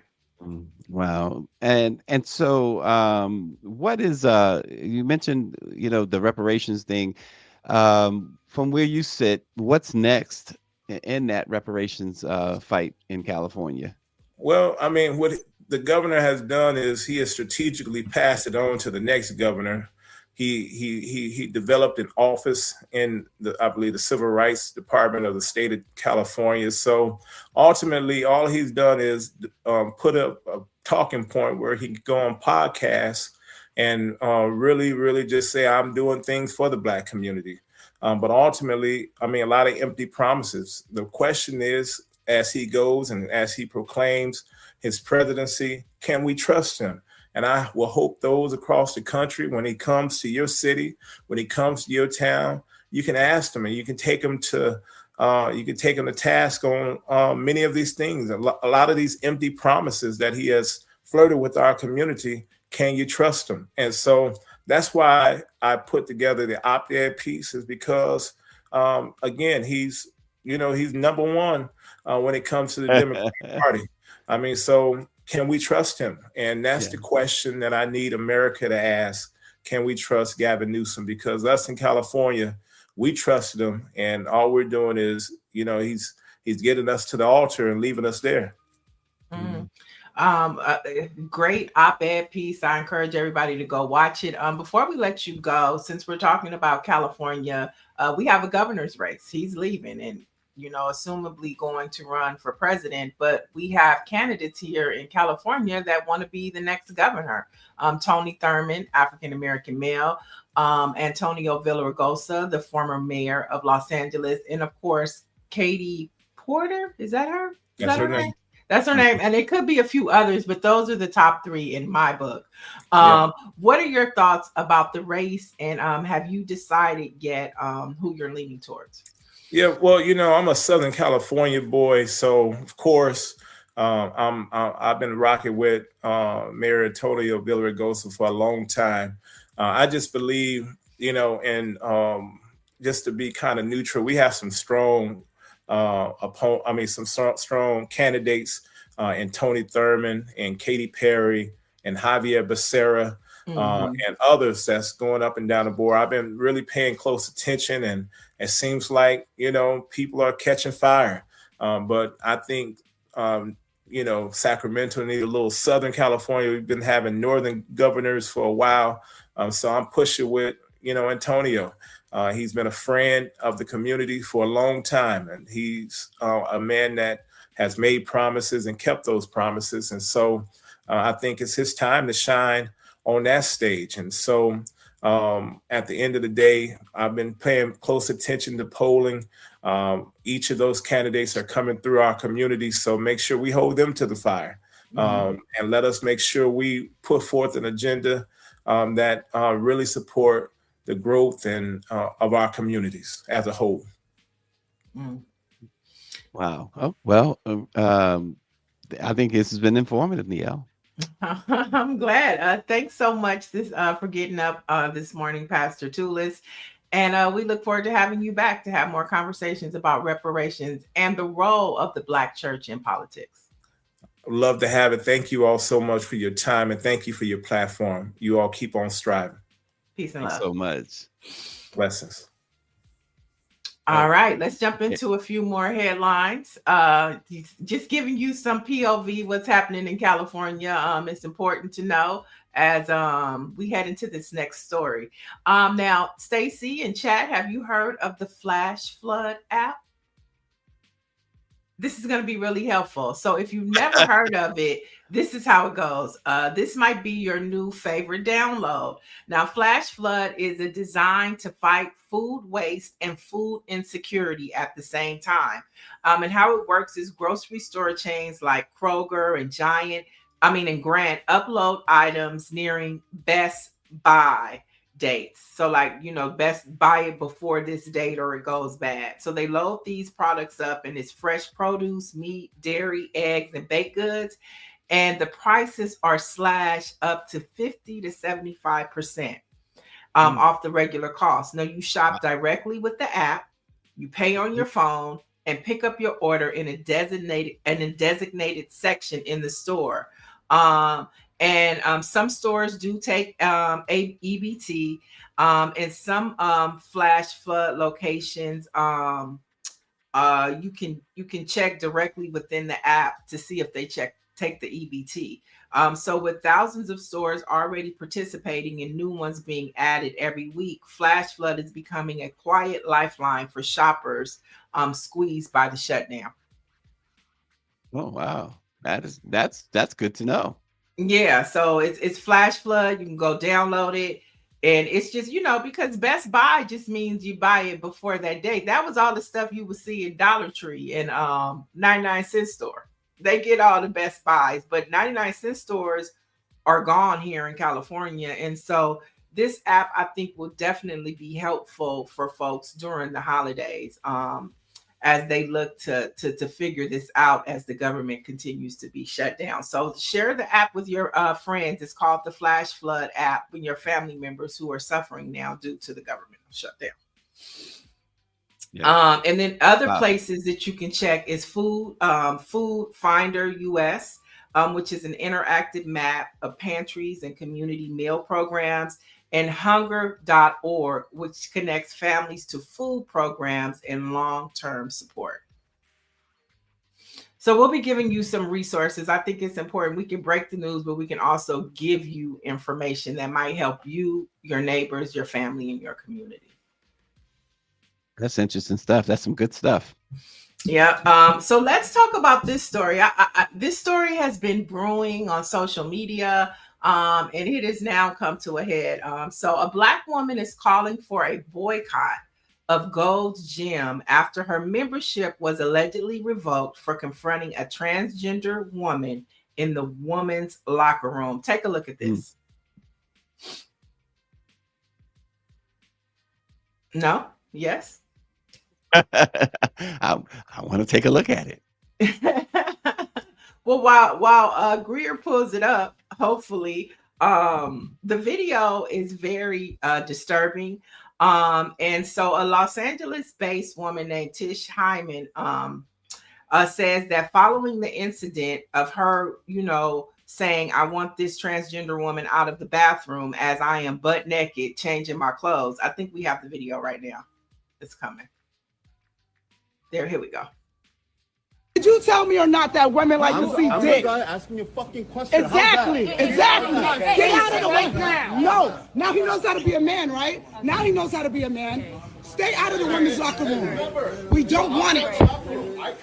Wow. And so what is, you mentioned, the reparations thing. From where you sit, what's next in that reparations fight in California? Well, what the governor has done is he has strategically passed it on to the next governor. He developed an office in I believe the Civil Rights Department of the state of California. So ultimately, all he's done is put up a talking point where he can go on podcasts and really just say, I'm doing things for the Black community. But ultimately, a lot of empty promises. The question is, as he goes and as he proclaims his presidency, can we trust him? And I will hope those across the country, when he comes to your city, when he comes to your town, you can ask him and you can take him to task on many of these things. A lot of these empty promises that he has flirted with our community. Can you trust him? And so that's why I put together the op-ed piece, is because again, he's number one when it comes to the Democratic Party. So can we trust him? And that's the question that I need America to ask. Can we trust Gavin Newsom? Because us in California, we trusted him, and all we're doing is, he's getting us to the altar and leaving us there. Mm. Great op-ed piece. I encourage everybody to go watch it. Before we let you go, since we're talking about California, we have a governor's race. He's leaving and assumably going to run for president. But we have candidates here in California that want to be the next governor. Tony Thurmond, African American male. Antonio Villaraigosa, the former mayor of Los Angeles, and of course Katie Porter. Is that her? Is That's that her her name. name? That's her name, and it could be a few others, but those are the top three in my book. Yeah. What are your thoughts about the race, and have you decided yet who you're leaning towards? Yeah, well, I'm a Southern California boy, so of course, I've been rocking with Mayor Antonio Villaraigosa for a long time. I just believe, in just to be kind of neutral, we have some strong strong candidates in Tony Thurmond and Katy Perry and Javier Becerra. And others that's going up and down the board. I've been really paying close attention, and it seems like people are catching fire. But I think Sacramento need a little Southern California. We've been having northern governors for a while, so I'm pushing with Antonio. He's been a friend of the community for a long time, and he's a man that has made promises and kept those promises. And so I think it's his time to shine on that stage. And so at the end of the day, I've been paying close attention to polling. Each of those candidates are coming through our community, so make sure we hold them to the fire, and let us make sure we put forth an agenda that really support the growth and of our communities as a whole. Wow. Oh, well, I think this has been informative, Niele. I'm glad. Thanks so much for getting up this morning, Pastor Tulloss. And we look forward to having you back to have more conversations about reparations and the role of the Black church in politics. Love to have it. Thank you all so much for your time, and thank you for your platform. You all keep on striving. Peace and Thanks love. so much. Blessings. All right, let's jump into a few more headlines. Just giving you some POV, what's happening in California. It's important to know as we head into this next story. Now, Stacy and chat, have you heard of the Flash Flood app? This is going to be really helpful. So if you've never heard of it, this is how it goes. This might be your new favorite download. Now, Flash Flood is a design to fight food waste and food insecurity at the same time. And how it works is grocery store chains like Kroger and and Grant upload items nearing Best Buy dates. So best buy it before this date or it goes bad. So they load these products up, and it's fresh produce, meat, dairy, eggs, and baked goods. And the prices are slashed up to 50 to 75% off the regular cost. Now you shop directly with the app, you pay on your phone, and pick up your order in a designated section in the store. And some stores do take EBT, and some Flash Flood locations you can check directly within the app to see if they take the EBT. So with thousands of stores already participating and new ones being added every week, Flash Flood is becoming a quiet lifeline for shoppers squeezed by the shutdown. Oh, wow. That's good to know. Yeah, so it's Flash Flood. You can go download it. And it's just, because Best Buy just means you buy it before that date. That was all the stuff you would see in Dollar Tree and 99-cent store. They get all the Best Buys, but 99-cent stores are gone here in California. And so this app, I think, will definitely be helpful for folks during the holidays as they look to figure this out as the government continues to be shut down. So share the app with your friends. It's called the Flash Flood app, and your family members who are suffering now due to the government shutdown. Yeah. And then other places that you can check is Food Finder US, which is an interactive map of pantries and community meal programs, and hunger.org, which connects families to food programs and long-term support. So we'll be giving you some resources. I think it's important. We can break the news, but we can also give you information that might help you, your neighbors, your family, and your community. That's interesting stuff. That's some good stuff. Yeah. So let's talk about this story. This story has been brewing on social media, and it has now come to a head. So a Black woman is calling for a boycott of Gold's Gym after her membership was allegedly revoked for confronting a transgender woman in the women's locker room. Take a look at this. No? Yes? I want to take a look at it. Well, while Greer pulls it up, hopefully, the video is very disturbing. And so a Los Angeles-based woman named Tish Hyman says that following the incident of her, saying, I want this transgender woman out of the bathroom as I am butt naked, changing my clothes. I think we have the video right now. It's coming. There, here we go. Did you tell me or not that women like to see dick? I'm asking you a fucking question. Exactly. Get out of the way now. No. Now he knows how to be a man, right? Now he knows how to be a man. Stay out of the women's locker room. We don't want it.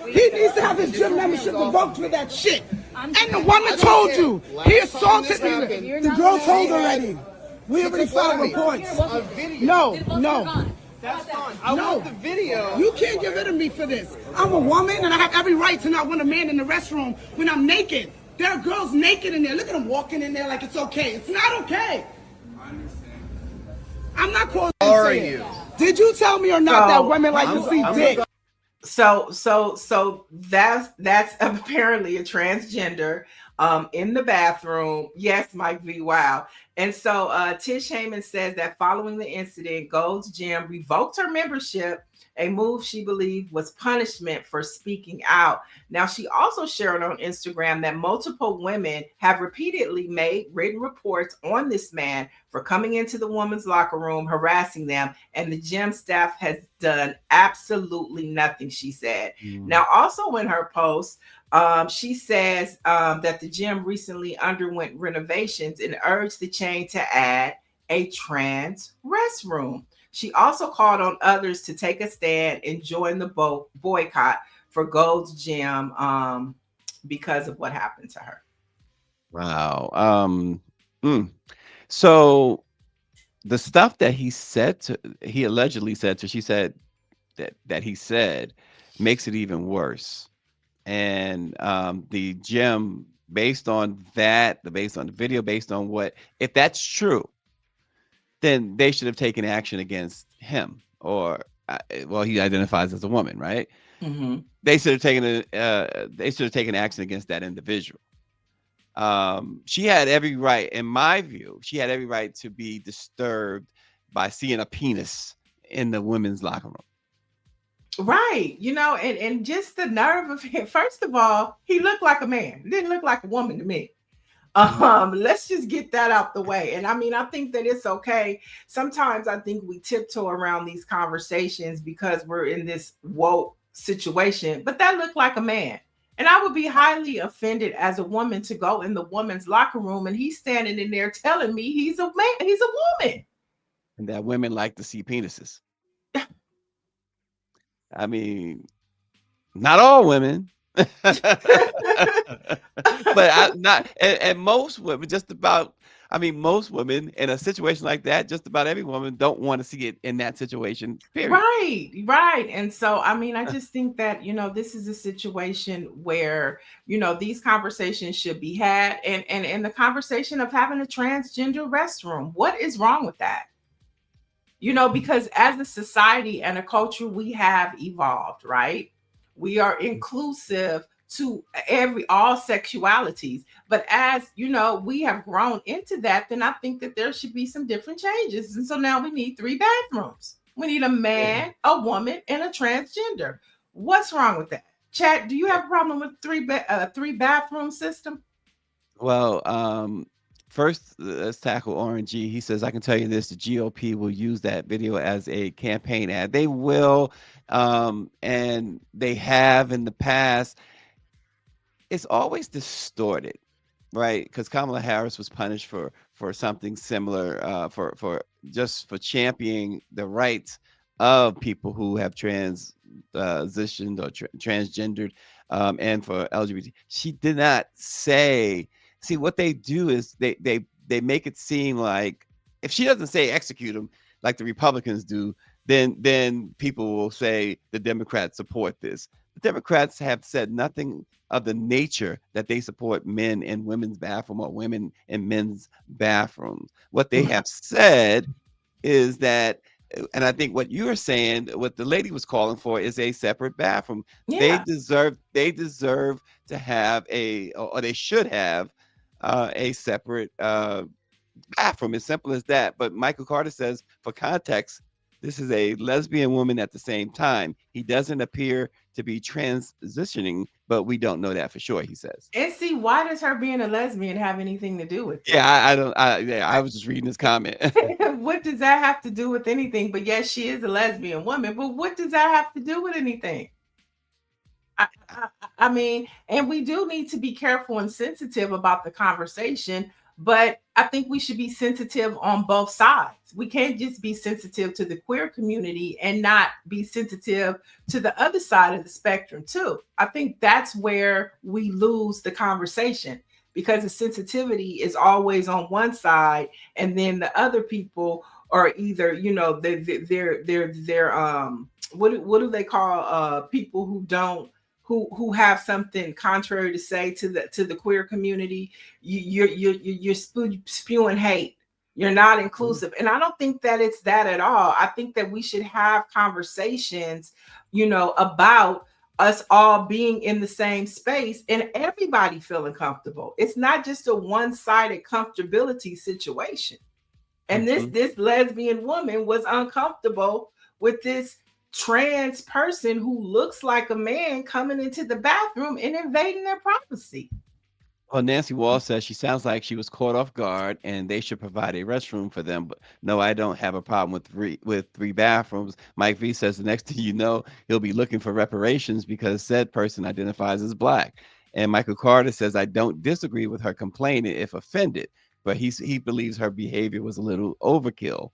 He needs to have his gym membership revoked for that shit. And the woman told you. He assaulted me. The girl told already. We already filed reports. No. That's fine. I want the video. You can't get rid of me for this. I'm a woman and I have every right to not want a man in the restroom when I'm naked. There are girls naked in there. Look at them walking in there like it's okay. It's not okay. I understand. I'm not calling. How are you? Did you tell me or not that women like to see dick? So that's apparently a transgender in the bathroom. Yes, Mike V. Wow. And so Tish Heyman says that following the incident, Gold's Gym revoked her membership, a move she believed was punishment for speaking out. Now, she also shared on Instagram that multiple women have repeatedly made written reports on this man for coming into the women's locker room, harassing them, and the gym staff has done absolutely nothing, she said. Now, also in her post, she says that the gym recently underwent renovations and urged the chain to add a trans restroom. She also called on others to take a stand and join the boycott for Gold's Gym because of what happened to her. Wow. So the stuff that he allegedly said to, she said that he said makes it even worse. And the gym, based on that, based on the video, based on what, if that's true, then they should have taken action against him, or well, he identifies as a woman, right? Mm-hmm. They should have taken action against that individual. She had every right, in my view, she had every right to be disturbed by seeing a penis in the women's locker room. Right. And just the nerve of him. First of all, he looked like a man. Didn't look like a woman to me. Let's just get that out the way. And I mean, I think that it's okay. Sometimes I think we tiptoe around these conversations because we're in this woke situation, but that looked like a man. And I would be highly offended as a woman to go in the woman's locker room and he's standing in there telling me he's a man, he's a woman. And that women like to see penises. I mean, not all women. But most women, most women in a situation like that, just about every woman don't want to see it in that situation, period. Right. And so, I mean, I just think that, this is a situation where, these conversations should be had, and the conversation of having a transgender restroom. What is wrong with that? Because as a society and a culture, we have evolved, right? We are inclusive to all sexualities. But as we have grown into that, then I think that there should be some different changes. And so now we need 3 bathrooms. We need a man, a woman, and a transgender. What's wrong with that? Chat, do you have a problem with 3 bathroom system? Well, first, let's tackle RNG. He says, I can tell you this, the GOP will use that video as a campaign ad. They will, and they have in the past. it's always distorted, right? Because Kamala Harris was punished for something similar, for just for championing the rights of people who have transitioned or transgendered, and for LGBT. She did not say. See, what they do is they make it seem like if she doesn't say execute them like the Republicans do, then people will say the Democrats support this. The Democrats have said nothing of the nature that they support men in women's bathroom or women in men's bathrooms. What they have said is that, and I think what you're saying, what the lady was calling for is a separate bathroom. They Yeah. deserve to have or they should have a separate bathroom. As simple as that. But Michael Carter says, for context, this is a lesbian woman at the same time. He doesn't appear to be transitioning, but we don't know that for sure, he says. And see, why does her being a lesbian have anything to do with Yeah, it? I don't. I was just reading this comment. What does that have to do with anything? But yes, she is a lesbian woman. But what does that have to do with anything? I mean, and we do need to be careful and sensitive about the conversation, but I think we should be sensitive on both sides. We can't just be sensitive to the queer community and not be sensitive to the other side of the spectrum, too. I think that's where we lose the conversation because the sensitivity is always on one side, and then the other people are either, they're what do they call people who don't who have something contrary to say to the queer community. You're spewing hate. You're not inclusive, and I don't think that it's that at all. I think that we should have conversations, about us all being in the same space and everybody feeling comfortable. It's not just a one-sided comfortability situation. And this lesbian woman was uncomfortable with this trans person who looks like a man coming into the bathroom and invading their privacy. Well, Nancy Wall says she sounds like she was caught off guard, and they should provide a restroom for them. But no, I don't have a problem with three bathrooms. Mike V says the next thing you know, he'll be looking for reparations because said person identifies as black. And Michael Carter says I don't disagree with her complaining if offended, but he believes her behavior was a little overkill.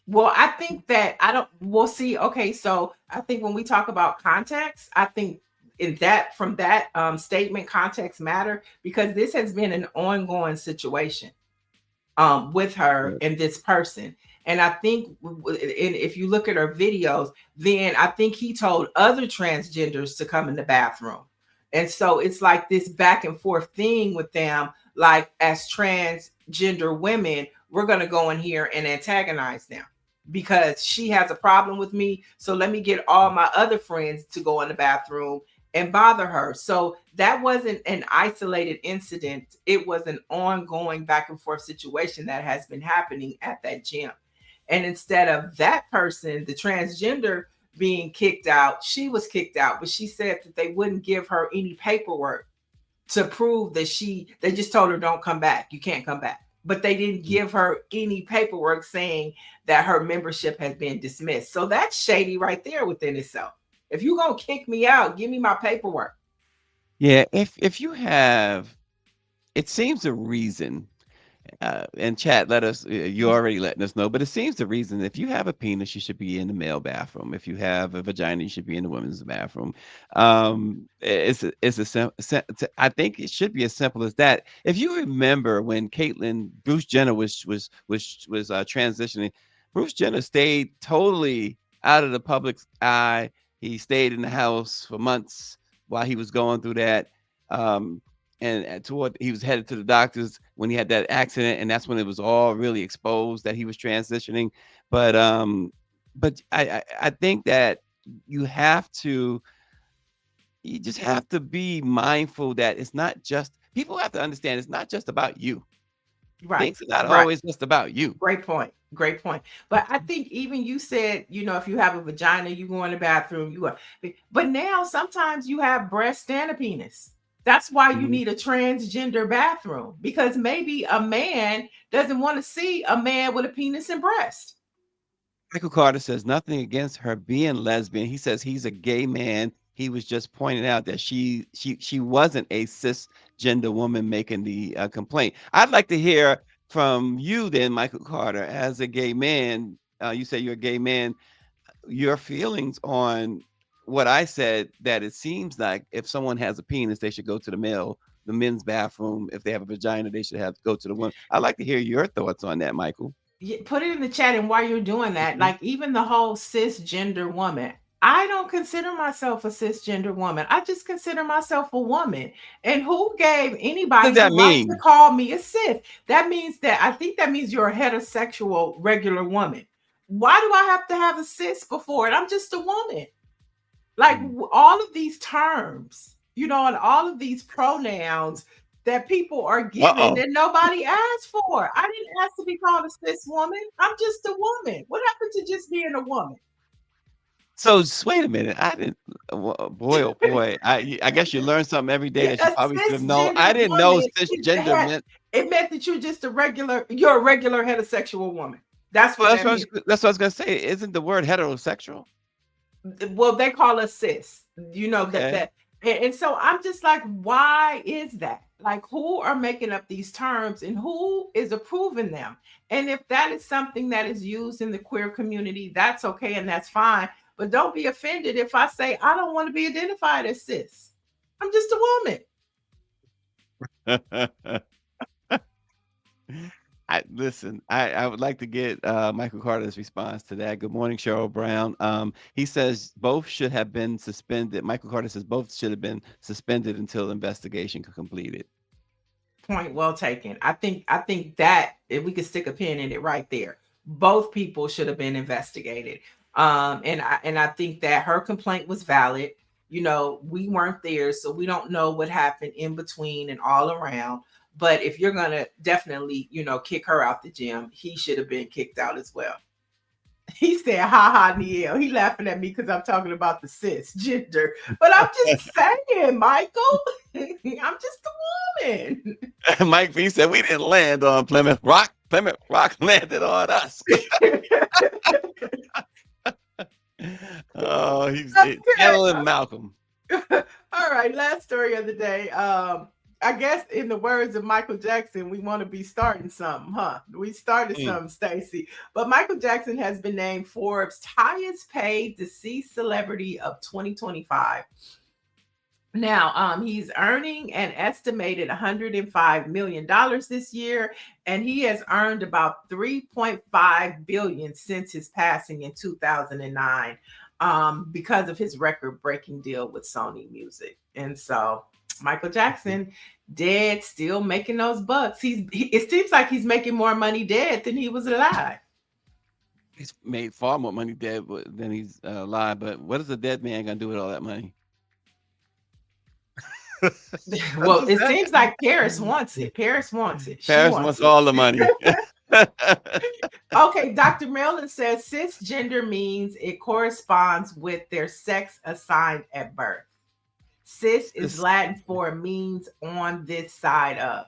Well, I think that I don't. We'll see. Okay, so I think when we talk about context, I think in that from that statement, context matter because this has been an ongoing situation with her and this person. And I think if you look at her videos, then I think he told other transgenders to come in the bathroom. And so it's like this back and forth thing with them, like as transgender women, we're going to go in here and antagonize them because she has a problem with me. So let me get all my other friends to go in the bathroom and bother her. So that wasn't an isolated incident. It was an ongoing back and forth situation that has been happening at that gym. And instead of that person, the transgender being kicked out, she was kicked out, but she said that they wouldn't give her any paperwork to prove that they just told her, don't come back. You can't come back. But they didn't give her any paperwork saying that her membership has been dismissed. So that's shady right there within itself. If you're going to kick me out, give me my paperwork. Yeah, if you have, it seems the reason, and chat, let us, you're already letting us know, but it seems the reason if you have a penis, you should be in the male bathroom. If you have a vagina, you should be in the women's bathroom. I think it should be as simple as that. If you remember when Bruce Jenner was transitioning, Bruce Jenner stayed totally out of the public's eye. He stayed in the house for months while he was going through that. And he was headed to the doctors when he had that accident, and that's when it was all really exposed that he was transitioning. But I think that you just have to be mindful that it's not just, people have to understand it's not just about you. Right. Things are not always just about you. Great point. Great point. But I think even you said, if you have a vagina, you go in the bathroom, but now sometimes you have breast and a penis. That's why you need a transgender bathroom, because maybe a man doesn't want to see a man with a penis and breast. Michael Carter says nothing against her being lesbian. He says he's a gay man. he was just pointing out that she wasn't a cisgender woman making the complaint. I'd like to hear from you then, Michael Carter, as a gay man. You say you're a gay man. Your feelings on what I said, that it seems like if someone has a penis, they should go to the men's bathroom. If they have a vagina, they should have to go to the women. I'd like to hear your thoughts on that, Michael. Put it in the chat. And while you're doing that, like even the whole cisgender woman, I don't consider myself a cisgender woman. I just consider myself a woman. And who gave anybody the right to call me a cis? That means that I think that means you're a heterosexual regular woman. Why do I have to have a cis before it? I'm just a woman. Like all of these terms, and all of these pronouns that people are given that nobody asked for. I didn't ask to be called a cis woman. I'm just a woman. What happened to just being a woman? So just wait a minute. I didn't. Boy, oh boy. I guess you learn something every day that you probably should have known. I didn't know cisgender meant. It meant that you're just you're a regular heterosexual woman. That's what that's what I was gonna say. Isn't the word heterosexual? Well, they call us cis. That. And so I'm just like, why is that? Like, who are making up these terms and who is approving them? And if that is something that is used in the queer community, that's okay and that's fine. But don't be offended if I say I don't want to be identified as cis. I'm just a woman. I would like to get Michael Carter's response to that. Good morning, Cheryl Brown. He says both should have been suspended. Michael Carter says both should have been suspended until investigation completed. Point well taken. I think that if we could stick a pin in it right there, both people should have been investigated. And I think that her complaint was valid. We weren't there, so we don't know what happened in between and all around. But if you're going to definitely, kick her out the gym, he should have been kicked out as well. He said, ha ha, Niele. He laughing at me because I'm talking about the cisgender. But I'm just saying, Michael, I'm just a woman. Mike V said, we didn't land on Plymouth Rock. Plymouth Rock landed on us. Oh, he's killing Malcolm. All right, last story of the day. I guess in the words of Michael Jackson, we want to be starting something, huh? We started something, Stacy. But Michael Jackson has been named Forbes' highest paid deceased celebrity of 2025. Now, he's earning an estimated $105 million this year, and he has earned about $3.5 billion since his passing in 2009 because of his record-breaking deal with Sony Music. And so Michael Jackson dead, still making those bucks. It seems like he's making more money dead than he was alive. He's made far more money dead than he's alive. But what is a dead man gonna do with all that money? Well, it seems like Paris wants it. Paris wants it. Paris wants all the money. Okay, Dr. Marilyn says cisgender means it corresponds with their sex assigned at birth. Cis is Latin for means on this side of.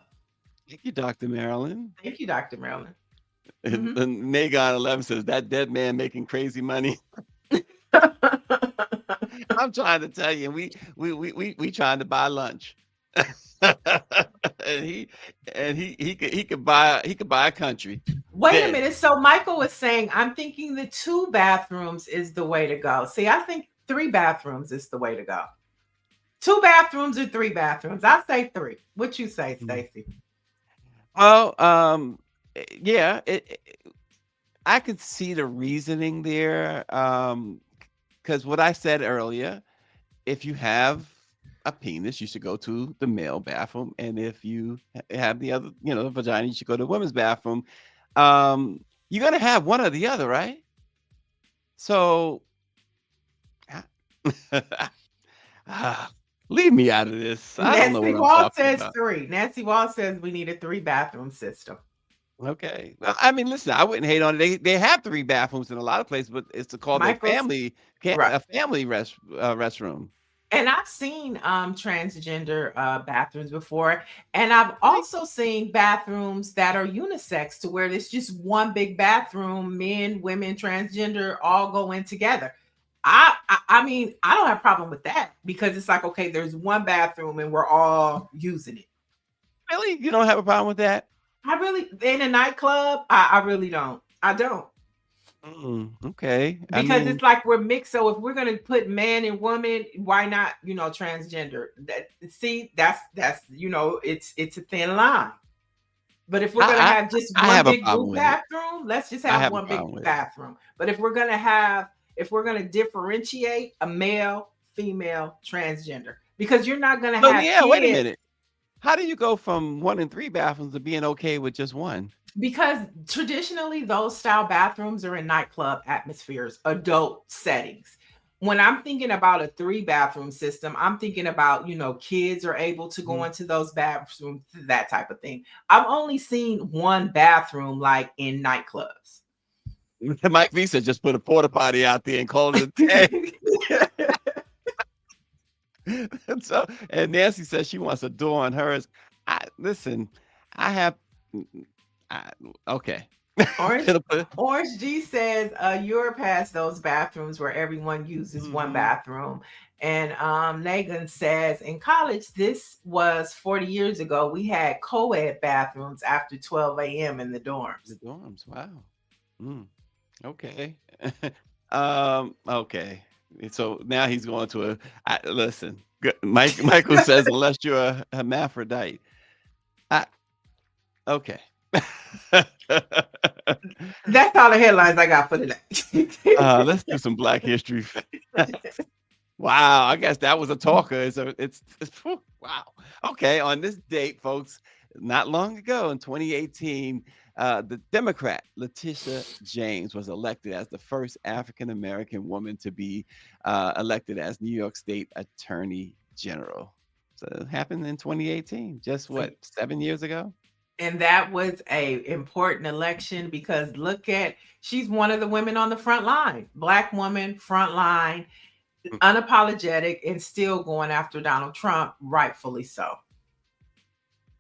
Thank you, Dr. Marilyn. Thank you, Dr. Marilyn. And Nagon 11 says that dead man making crazy money. I'm trying to tell you, we trying to buy lunch. and he could buy a country. Wait a minute. So Michael was saying, I'm thinking the 2 bathrooms is the way to go. See, I think 3 bathrooms is the way to go. 2 bathrooms or 3 bathrooms? I say 3. What you say, Stacy? Well, yeah, I could see the reasoning there. Because what I said earlier, if you have a penis, you should go to the male bathroom, and if you have the other, the vagina, you should go to the women's bathroom. You're gonna have one or the other, right? So, leave me out of this. I don't know what I'm talking about. 3. Nancy Wall says we need a 3 bathroom system. Okay. Well, I mean, listen, I wouldn't hate on it. They have 3 bathrooms in a lot of places, but it's called a family restroom. And I've seen transgender bathrooms before, and I've also seen bathrooms that are unisex to where there's just one big bathroom, men, women, transgender all go in together. I mean, I don't have a problem with that because it's like, okay, there's one bathroom and we're all using it. Really? You don't have a problem with that? I really, in a nightclub, I really don't. I don't. Okay. I Because mean, it's like we're mixed. So if we're gonna put man and woman, why not, transgender? That's it's a thin line. But if we're gonna I, have just I one have a big problem group with it. bathroom, let's just I have have a one big problem with it. bathroom. But if we're gonna differentiate a male, female, transgender, because you're not gonna So have yeah, wait a kids. minute. How do you go from 1 and 3 bathrooms to being okay with just one? Because traditionally those style bathrooms are in nightclub atmospheres, adult settings. When I'm thinking about a 3 bathroom system, I'm thinking about, kids are able to go Mhm. into those bathrooms, that type of thing. I've only seen one bathroom like in nightclubs. Mike V said just put a porta potty out there and call it a day. And Nancy says she wants a door on hers. Listen, I have I, okay. Orange, It'll put- Orange G says you're past those bathrooms where everyone uses one Mhm. bathroom. And Nagan says in college, this was 40 years ago, we had co-ed bathrooms after 12 a.m. in the The dorms. dorms. Wow. Mm, okay. Okay. So now he's going to listen. Michael says unless you're a hermaphrodite. I, okay. That's all the headlines I got for today. Let's do some Black History. Wow, I guess that was a talker. It's whew, wow. Okay, on this date, folks, not long ago in 2018, the Democrat Letitia James was elected as the first African American woman to be elected as New York State Attorney General. So it happened in 2018, just what, 7 years ago? And that was a important election because she's one of the women on the front line, Black woman, front line, unapologetic, and still going after Donald Trump, rightfully so.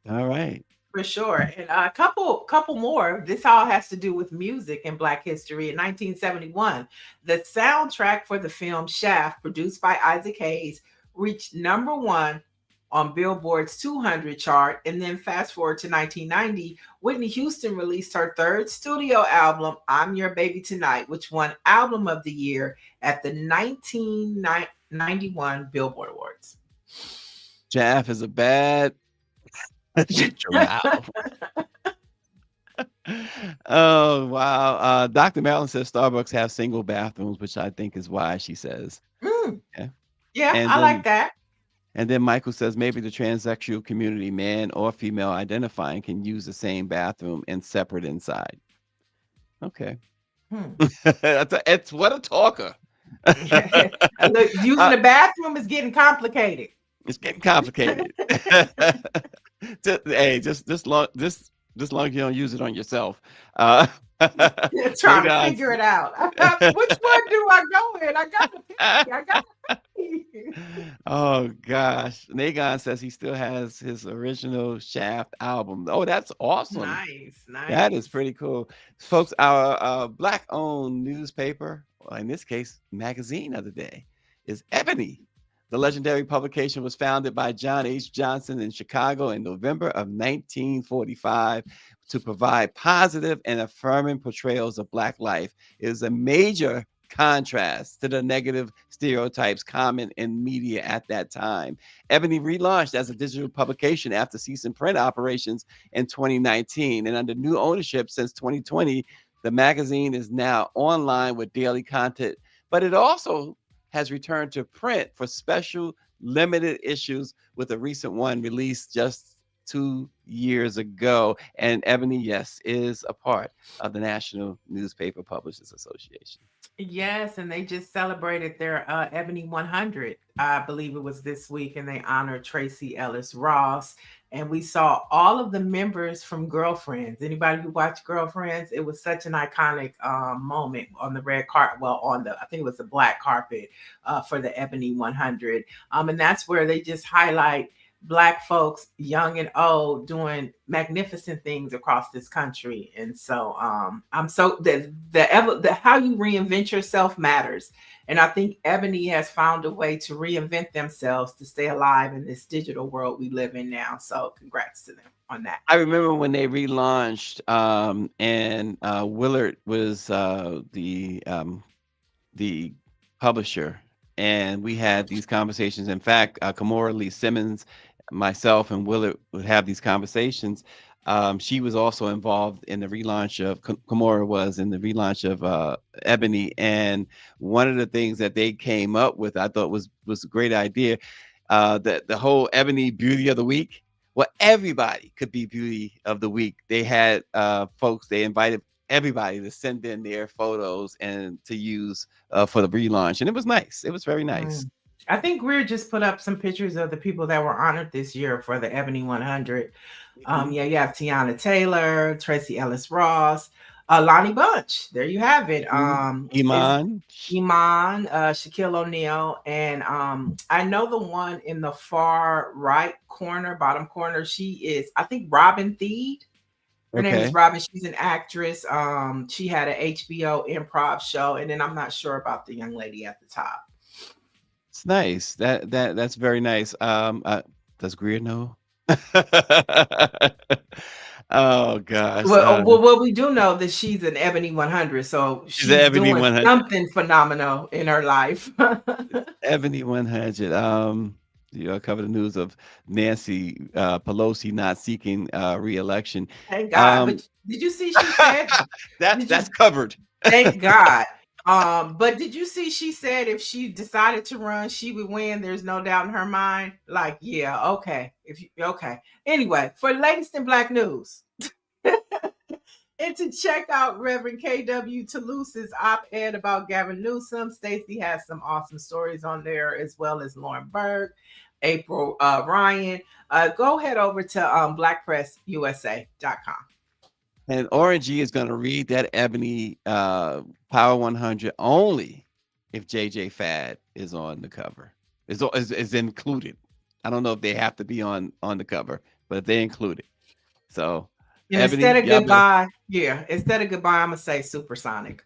All right. For sure. And a couple more. This all has to do with music and Black history. In 1971, the soundtrack for the film Shaft, produced by Isaac Hayes, reached #1 on Billboard's 200 chart. And then fast forward to 1990, Whitney Houston released her third studio album, I'm Your Baby Tonight, which won Album of the Year at the 1991 Billboard Awards. Jaff is a bad giraffe. Oh wow. Dr. Marilyn says Starbucks have single bathrooms, which I think is why she says. Yeah, And I then, like that. And then Michael says maybe the transsexual community, man or female identifying, can use the same bathroom and separate inside. Okay. It's what a talker. Look, using the bathroom is getting complicated. It's getting complicated. Hey, just long as you don't use it on yourself. Trying to figure it out. Which one do I go in? I got the pick. Oh gosh. Nagon says he still has his original Shaft album. Oh, that's awesome. Nice. That is pretty cool. Folks, our Black-owned newspaper, or in this case, magazine of the day, is Ebony. The legendary publication was founded by John H. Johnson in Chicago in November of 1945 to provide positive and affirming portrayals of Black life. It is a major contrast to the negative stereotypes common in media at that time. Ebony relaunched as a digital publication after ceasing print operations in 2019. And under new ownership since 2020, the magazine is now online with daily content, but it also has returned to print for special limited issues, with a recent one released just 2 years ago. And Ebony, yes, is a part of the National Newspaper Publishers Association. Yes, and they just celebrated their Ebony 100. I believe it was this week, and they honored Tracy Ellis Ross. And we saw all of the members from Girlfriends. Anybody who watched Girlfriends? It was such an iconic moment on the red carpet. Well, I think it was the black carpet for the Ebony 100. And that's where they just highlight Black folks, young and old, doing magnificent things across this country. And so I'm so the how you reinvent yourself matters. And I think Ebony has found a way to reinvent themselves to stay alive in this digital world we live in now. So congrats to them on that. I remember when they relaunched, and Willard was the publisher, and we had these conversations. In fact, Kamora Lee Simmons, myself, and Willard would have these conversations. She was also involved in the relaunch of Kamora was in the relaunch of Ebony, and one of the things that they came up with, I thought was a great idea. That the whole Ebony Beauty of the Week. Well, everybody could be Beauty of the Week. They had folks. They invited everybody to send in their photos and to use for the relaunch, and it was nice. It was very nice. I think Greer just put up some pictures of the people that were honored this year for the Ebony 100. Yeah, you have Tiana Taylor, Tracy Ellis Ross, Lonnie Bunch. There you have it. Iman, Shaquille O'Neal, and I know the one in the far right corner, bottom corner. She is, I think, Robin Thede. Her name is Robin. She's an actress. She had an HBO improv show, and then I'm not sure about the young lady at the top. It's nice. That's very nice. Does Greer know? Oh gosh. Well, well, we do know that she's an Ebony 100, so she's doing 100. Something phenomenal in her life. Ebony 100. You cover the news of Nancy Pelosi not seeking re-election. Thank God. But did you see she said that's covered? Thank God. But did you see she said if she decided to run, she would win? There's no doubt in her mind. Like, yeah, okay. Okay. Anyway, for latest in Black news. And to check out Reverend K.W. Tulloss's op-ed about Gavin Newsom, Stacy has some awesome stories on there, as well as Lauren Berg, April Ryan. Go head over to BlackPressUSA.com. And Orangey is going to read that Ebony Power 100 only if JJ Fad is on the cover. Is included. I don't know if they have to be on the cover, but they include it. So and Ebony, instead of goodbye, instead of goodbye, I'm gonna say supersonic.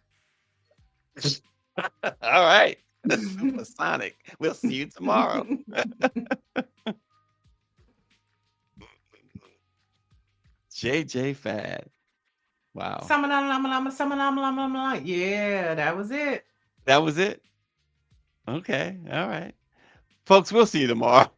All right. Supersonic. We'll see you tomorrow. JJ Fad. Wow. Yeah, that was it. That was it. Okay. All right. Folks, we'll see you tomorrow.